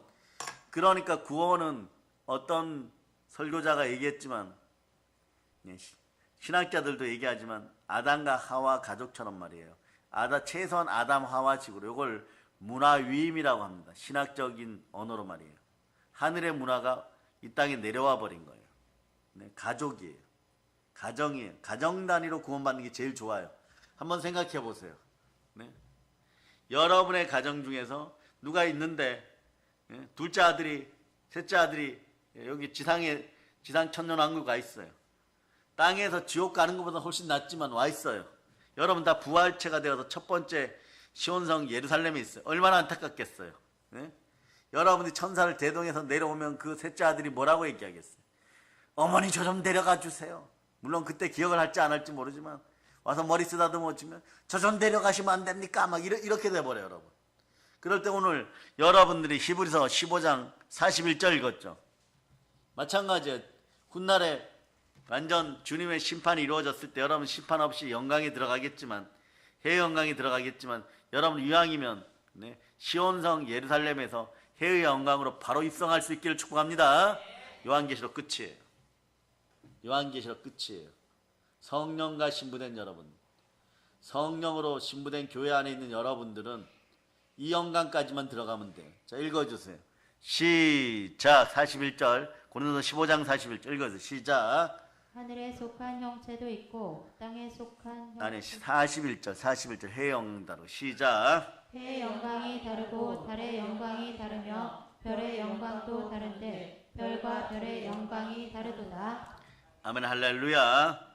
그러니까 구원은 어떤 설교자가 얘기했지만, 신학자들도 얘기하지만 아담과 하와 가족처럼 말이에요. 최소한 아담 하와식으로 이걸 문화위임이라고 합니다. 신학적인 언어로 말이에요. 하늘의 문화가 이 땅에 내려와 버린 거예요. 네, 가족이에요. 가정이에요. 가정 단위로 구원받는 게 제일 좋아요. 한번 생각해 보세요. 네? 여러분의 가정 중에서 누가 있는데 둘째 아들이 셋째 아들이 여기 지상 천년왕국 가 있어요. 땅에서 지옥 가는 것보다 훨씬 낫지만 와 있어요. 여러분 다 부활체가 되어서 첫 번째 시온성 예루살렘에 있어요. 얼마나 안타깝겠어요. 네? 여러분이 천사를 대동해서 내려오면 그 셋째 아들이 뭐라고 얘기하겠어요? 어머니 저 좀 데려가 주세요. 물론 그때 기억을 할지 안 할지 모르지만 와서 머리 쓰다듬어 주면 저 좀 데려가시면 안 됩니까? 막 이렇게 돼버려요, 여러분. 그럴 때 오늘 여러분들이 히브리서 15장 41절 읽었죠. 마찬가지예요. 훗날에 완전 주님의 심판이 이루어졌을 때 여러분 심판 없이 영광에 들어가겠지만, 해의 영광에 들어가겠지만, 여러분 이왕이면 시온성 예루살렘에서 해의 영광으로 바로 입성할 수 있기를 축복합니다. 요한계시록 끝이에요. 요한계시록 끝이에요. 성령과 신부된 여러분, 성령으로 신부된 교회 안에 있는 여러분들은 이 영광까지만 들어가면 돼요. 자, 읽어주세요. 시작. 41절 고린도서 15장 41절 읽어주세요. 시작. 하늘에 속한 형체도 있고 땅에 속한 아니 41절 해의 영광 다르고 시작. 해의 영광이 다르고 달의 영광이 다르며 별의 영광도 다른데 별과 별의 영광이 다르도다. 아멘 할렐루야.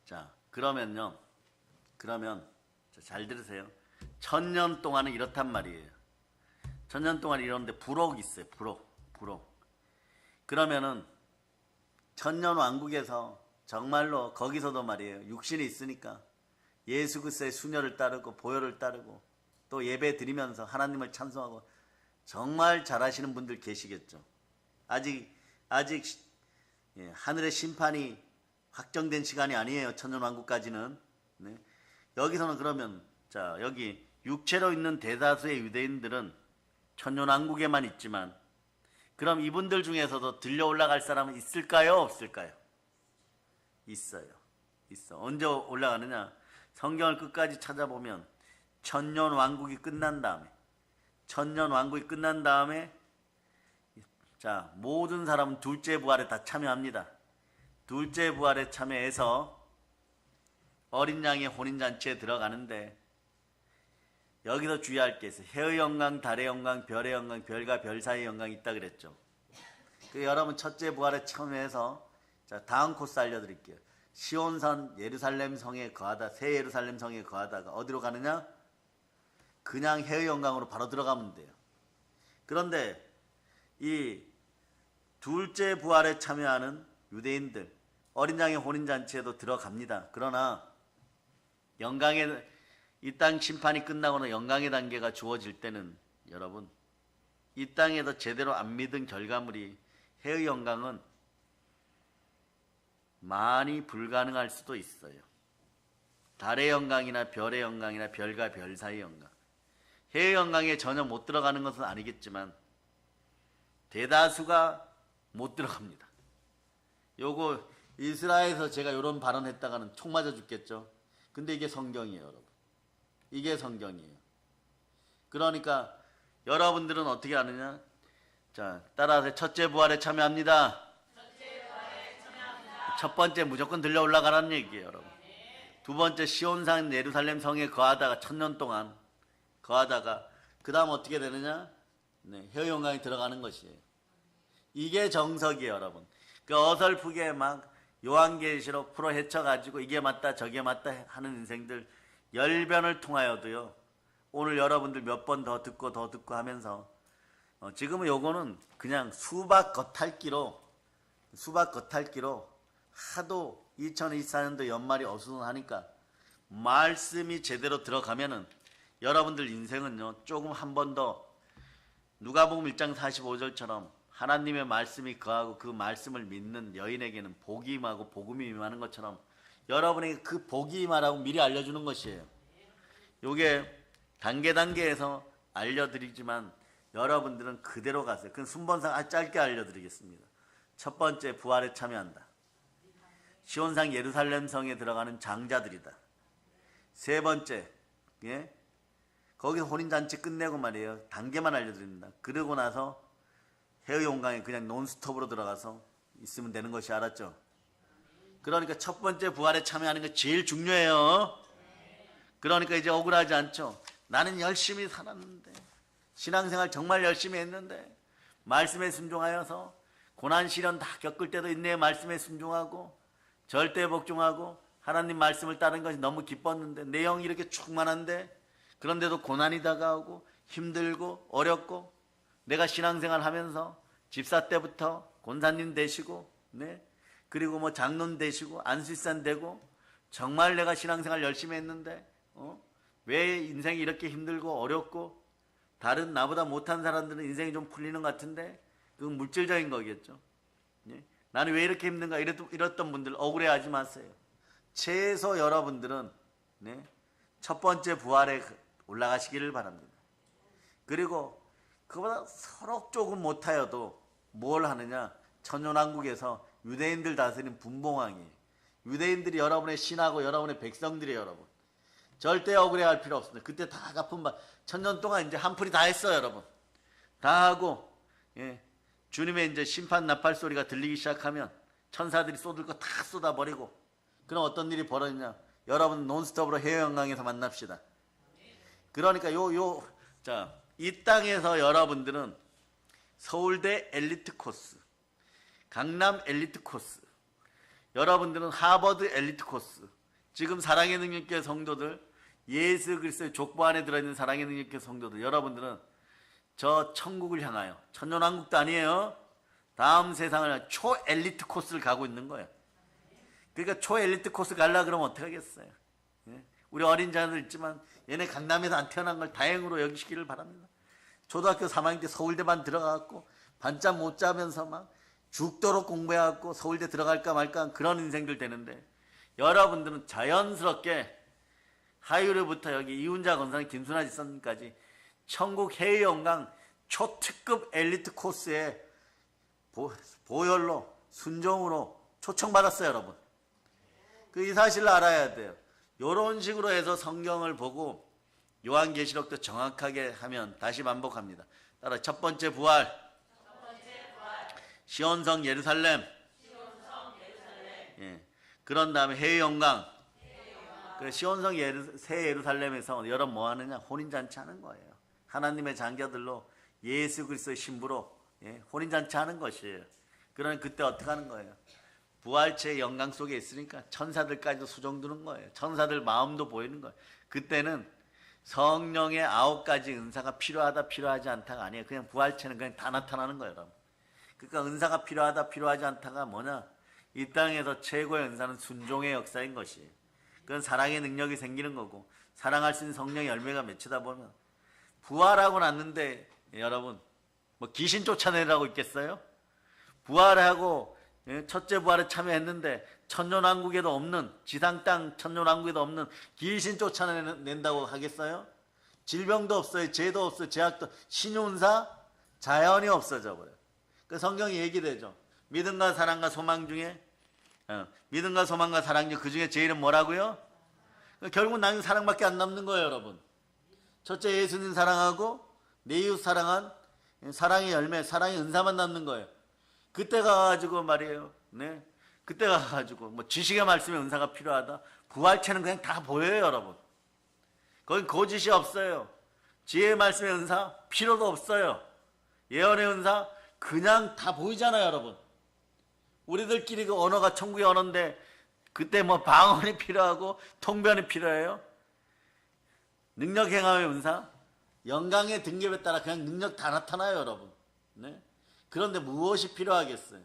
자, 그러면 잘 들으세요. 1000년 동안은 이렇단 말이에요. 1000년 동안 이러는데 불옥이 있어요. 불옥. 그러면은 천년 왕국에서 정말로 거기서도 말이에요. 육신이 있으니까 예수 그리스도의 수녀를 따르고 보혈을 따르고 또 예배 드리면서 하나님을 찬송하고 정말 잘하시는 분들 계시겠죠. 아직 하늘의 심판이 확정된 시간이 아니에요. 천년 왕국까지는. 네. 여기서는 그러면 여기 육체로 있는 대다수의 유대인들은 천년 왕국에만 있지만, 그럼 이분들 중에서도 들려 올라갈 사람은 있을까요? 없을까요? 있어요. 언제 올라가느냐? 성경을 끝까지 찾아보면 천년 왕국이 끝난 다음에 모든 사람은 둘째 부활에 다 참여합니다. 둘째 부활에 참여해서 어린 양의 혼인잔치에 들어가는데, 여기서 주의할 게 있어요. 해의 영광, 달의 영광, 별의 영광, 별과 별 사이의 영광이 있다 그랬죠. 여러분 첫째 부활에 참여해서 다음 코스 알려드릴게요. 시온산 예루살렘 성에 거하다, 새 예루살렘 성에 거하다가 어디로 가느냐? 그냥 해의 영광으로 바로 들어가면 돼요. 그런데 이 둘째 부활에 참여하는 유대인들, 어린 양의 혼인잔치에도 들어갑니다. 그러나 이 땅 심판이 끝나고는 영광의 단계가 주어질 때는 여러분, 이 땅에서 제대로 안 믿은 결과물이 해의 영광은 많이 불가능할 수도 있어요. 달의 영광이나 별의 영광이나 별과 별 사이의 영광, 해의 영광에 전혀 못 들어가는 것은 아니겠지만 대다수가 못 들어갑니다. 요거 이스라엘에서 제가 이런 발언했다가는 총 맞아 죽겠죠. 근데 이게 성경이에요, 여러분. 이게 성경이에요. 그러니까 여러분들은 어떻게 하느냐? 따라서 첫째 부활에 참여합니다. 첫 번째 무조건 들려 올라가라는 얘기예요, 여러분. 두 번째 시온산 예루살렘 성에 거하다가 1000년 동안 거하다가 그 다음 어떻게 되느냐? 해의 영광에 들어가는 것이에요. 이게 정석이에요, 여러분. 어설프게 막 요한계시록 풀어 헤쳐가지고 이게 맞다 저게 맞다 하는 인생들, 열변을 통하여도요. 오늘 여러분들 몇 번 더 듣고 하면서 지금은 요거는 그냥 수박 겉핥기로 하도 2024년도 연말이 어수선하니까 말씀이 제대로 들어가면은 여러분들 인생은요 조금 한 번 더 누가복음 1장 45절처럼 하나님의 말씀이 거하고 그 말씀을 믿는 여인에게는 복이 임하고 복음이 임하는 것처럼 여러분에게 그 복이 임하라고 미리 알려주는 것이에요. 요게 단계에서 알려드리지만 여러분들은 그대로 가세요. 그건 순번상 짧게 알려드리겠습니다. 첫 번째, 부활에 참여한다. 시온상 예루살렘 성에 들어가는 장자들이다. 세 번째, 거기서 혼인잔치 끝내고 말이에요. 단계만 알려드립니다. 그러고 나서 해외용강에 그냥 논스톱으로 들어가서 있으면 되는 것이, 알았죠? 그러니까 첫 번째 부활에 참여하는 게 제일 중요해요. 그러니까 이제 억울하지 않죠? 나는 열심히 살았는데, 신앙생활 정말 열심히 했는데, 말씀에 순종하여서 고난 시련 다 겪을 때도 인내의 말씀에 순종하고 절대 복종하고 하나님 말씀을 따르는 것이 너무 기뻤는데, 내 영이 이렇게 충만한데 그런데도 고난이 다가오고 힘들고 어렵고, 내가 신앙생활 하면서 집사 때부터 권사님 되시고, 그리고 뭐 장로님 되시고 안수일산 되고 정말 내가 신앙생활 열심히 했는데 왜 인생이 이렇게 힘들고 어렵고 다른 나보다 못한 사람들은 인생이 좀 풀리는 것 같은데, 그건 물질적인 거겠죠. 나는 왜 이렇게 힘든가 이랬던 분들 억울해하지 마세요. 최소 여러분들은 첫 번째 부활에 올라가시기를 바랍니다. 그리고 그보다 서로 조금 못하여도 뭘 하느냐, 천년왕국에서 유대인들 다스리는 분봉왕이에요. 유대인들이 여러분의 신하고 여러분의 백성들이에요. 여러분 절대 억울해할 필요 없습니다. 그때 다 갚은 바 천년 동안 이제 한풀이 다 했어요. 여러분 다 하고, 주님의 이제 심판 나팔 소리가 들리기 시작하면 천사들이 쏟을 거 다 쏟아버리고, 그럼 어떤 일이 벌어지냐, 여러분 논스톱으로 해외관광에서 만납시다. 그러니까 이 땅에서 여러분들은 서울대 엘리트 코스, 강남 엘리트 코스, 여러분들은 하버드 엘리트 코스, 지금 사랑의 능력교회 성도들, 예수 그리스도의 족보 안에 들어있는 사랑의 능력교회 성도들, 여러분들은 저 천국을 향하여, 천년왕국도 아니에요, 다음 세상을 초엘리트 코스를 가고 있는 거예요. 그러니까 초엘리트 코스 가려고 그러면 어떻게 하겠어요? 우리 어린 자들 있지만 얘네 강남에서 안 태어난 걸 다행으로 여기시기를 바랍니다. 초등학교 3학년 때 서울대만 들어가갖고 반짝 못 자면서 막 죽도록 공부해갖고 서울대 들어갈까 말까 그런 인생들 되는데, 여러분들은 자연스럽게 하이루부터 여기 이훈자 권사님, 김순아 지사님까지 천국 해외연강 초특급 엘리트 코스에 보혈로 순종으로 초청받았어요. 여러분 이 사실을 알아야 돼요. 이런 식으로 해서 성경을 보고 요한계시록도 정확하게 하면, 다시 반복합니다. 따라 첫 번째 부활, 시온성 예루살렘, 그런 다음에 해외연강. 시온성 새 예루살렘에서 여러분 뭐 하느냐, 혼인잔치 하는 거예요. 하나님의 장자들로 예수 그리스도의 신부로 혼인잔치 하는 것이에요. 그러니 그때 어떻게 하는 거예요? 부활체의 영광 속에 있으니까 천사들까지도 수종드는 거예요. 천사들 마음도 보이는 거예요. 그때는 성령의 9가지 은사가 필요하다 필요하지 않다가 아니에요. 그냥 부활체는 그냥 다 나타나는 거예요. 여러분. 그러니까 은사가 필요하다 필요하지 않다가 뭐냐, 이 땅에서 최고의 은사는 순종의 역사인 것이에요. 그건 사랑의 능력이 생기는 거고, 사랑할 수 있는 성령의 열매가 맺히다 보면, 부활하고 났는데 여러분 뭐 귀신 쫓아내라고 있겠어요? 부활하고 첫째 부활에 참여했는데 천년왕국에도 없는, 지상 땅 천년왕국에도 없는 귀신 쫓아낸다고 하겠어요? 질병도 없어요, 죄도 없어요, 죄악도, 신윤사 자연이 없어져 버려요. 그 성경이 얘기되죠. 믿음과 사랑과 소망 중에 믿음과 소망과 사랑 중 그 중에 제일은 뭐라고요? 결국 나는 사랑밖에 안 남는 거예요. 여러분 첫째 예수님 사랑하고 내 이웃 사랑한 사랑의 열매, 사랑의 은사만 남는 거예요. 그때 가가지고 말이에요. 그때 가가지고 뭐 지식의 말씀의 은사가 필요하다. 부활체는 그냥 다 보여요. 여러분 거긴 거짓이 없어요. 지혜의 말씀의 은사 필요도 없어요. 예언의 은사 그냥 다 보이잖아요. 여러분 우리들끼리 그 언어가 천국의 언어인데 그때 뭐 방언이 필요하고 통변이 필요해요? 능력 행함의 은사, 영광의 등급에 따라 그냥 능력 다 나타나요, 여러분. 네? 그런데 무엇이 필요하겠어요?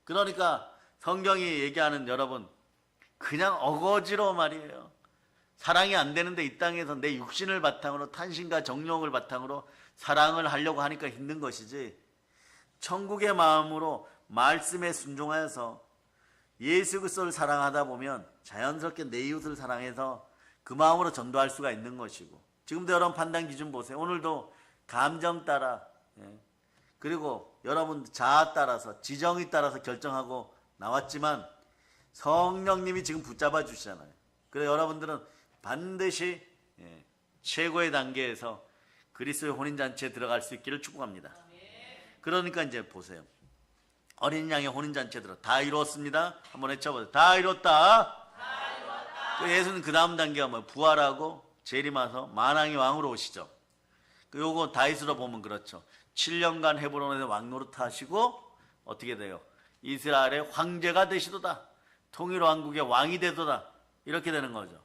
그러니까 성경이 얘기하는 여러분, 그냥 어거지로 말이에요. 사랑이 안 되는데 이 땅에서 내 육신을 바탕으로 탄신과 정욕을 바탕으로 사랑을 하려고 하니까 힘든 것이지, 천국의 마음으로 말씀에 순종하여서 예수 그리스도를 사랑하다 보면 자연스럽게 내 이웃을 사랑해서 그 마음으로 전도할 수가 있는 것이고, 지금도 여러분 판단 기준 보세요. 오늘도 감정 따라, 그리고 여러분 자아 따라서, 지정이 따라서 결정하고 나왔지만 성령님이 지금 붙잡아 주시잖아요. 그래서 여러분들은 반드시 최고의 단계에서 그리스도의 혼인잔치에 들어갈 수 있기를 축복합니다. 그러니까 이제 보세요. 어린 양의 혼인잔치에 들어 다 이루었습니다. 한번 외쳐보세요. 다 이뤘다. 예수는 그 다음 단계가 뭐예요? 부활하고 재림하서 만왕의 왕으로 오시죠. 요거 다윗으로 보면 그렇죠. 7년간 헤브론에서 왕노릇 하시고 어떻게 돼요? 이스라엘의 황제가 되시도다. 통일 왕국의 왕이 되도다. 이렇게 되는 거죠.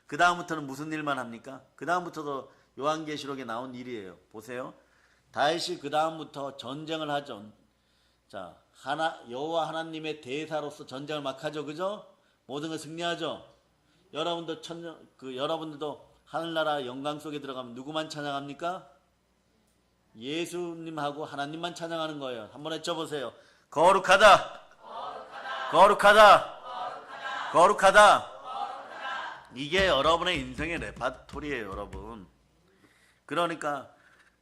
그 다음부터는 무슨 일만 합니까? 그 다음부터도 요한계시록에 나온 일이에요. 보세요. 다윗이 그 다음부터 전쟁을 하죠. 자, 여호와 하나님의 대사로서 전쟁을 막 하죠. 그죠? 모든 걸 승리하죠. 여러분들도 하늘나라 영광 속에 들어가면 누구만 찬양합니까? 예수님하고 하나님만 찬양하는 거예요. 한번 외쳐보세요. 거룩하다. 거룩하다. 거룩하다. 이게 여러분의 인생의 레파토리예요, 여러분. 그러니까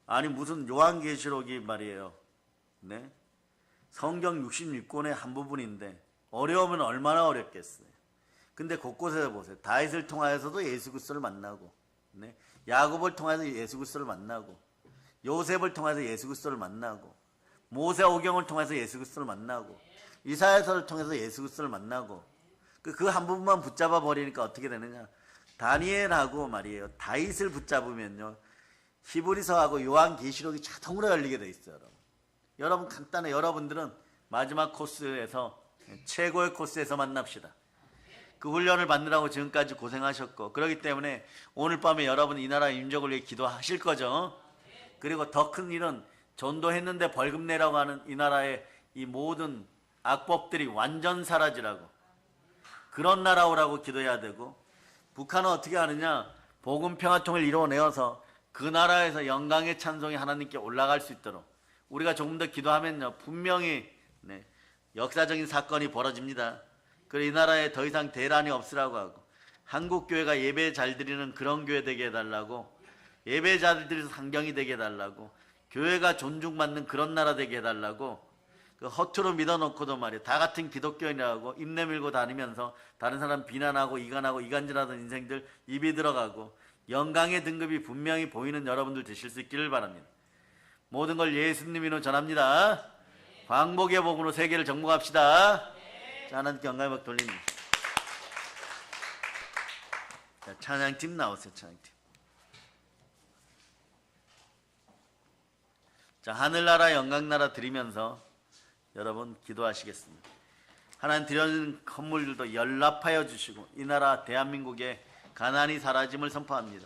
아니 무슨 요한계시록이 말이에요. 네? 성경 66권의 한 부분인데 어려우면 얼마나 어렵겠어요. 근데 곳곳에서 보세요. 다윗을 통하여서도 예수 그리스도를 만나고, 네? 야곱을 통해서 예수 그리스도를 만나고, 요셉을 통해서 예수 그리스도를 만나고, 모세오경을 통해서 예수 그리스도를 만나고, 이사야서를 통해서 예수 그리스도를 만나고, 그 한 부분만 붙잡아 버리니까 어떻게 되느냐? 다니엘하고 말이에요. 다윗을 붙잡으면요, 히브리서하고 요한계시록이 자동으로 열리게 돼 있어요, 여러분. 여러분 간단해. 여러분들은 마지막 코스에서, 최고의 코스에서 만납시다. 그 훈련을 받느라고 지금까지 고생하셨고, 그렇기 때문에 오늘 밤에 여러분 이 나라 민족을 위해 기도하실 거죠. 그리고 더 큰 일은 전도했는데 벌금 내라고 하는 이 나라의 이 모든 악법들이 완전 사라지라고, 그런 나라 오라고 기도해야 되고, 북한은 어떻게 하느냐? 복음 평화통일 이루어내어서 그 나라에서 영광의 찬송이 하나님께 올라갈 수 있도록 우리가 조금 더 기도하면요, 분명히 역사적인 사건이 벌어집니다. 그리고 이 나라에 더 이상 대란이 없으라고 하고, 한국 교회가 예배 잘 드리는 그런 교회 되게 해달라고, 예배자들이 상경이 되게 해달라고, 교회가 존중받는 그런 나라 되게 해달라고, 그 허투루 믿어놓고도 말이에요, 다 같은 기독교인이라고 입 내밀고 다니면서 다른 사람 비난하고 이간하고 이간질하던 인생들 입이 들어가고, 영광의 등급이 분명히 보이는 여러분들 되실 수 있기를 바랍니다. 모든 걸 예수님으로 전합니다. 광복의 복음으로 세계를 정복합시다. 자, 하나님께 영광의 박 돌립니다. 자, 찬양팀 나오세요. 찬양팀. 자, 하늘나라 영광나라 드리면서 여러분 기도하시겠습니다. 하나님 드려진 건물들도 연락하여 주시고 이 나라 대한민국에 가난이 사라짐을 선포합니다.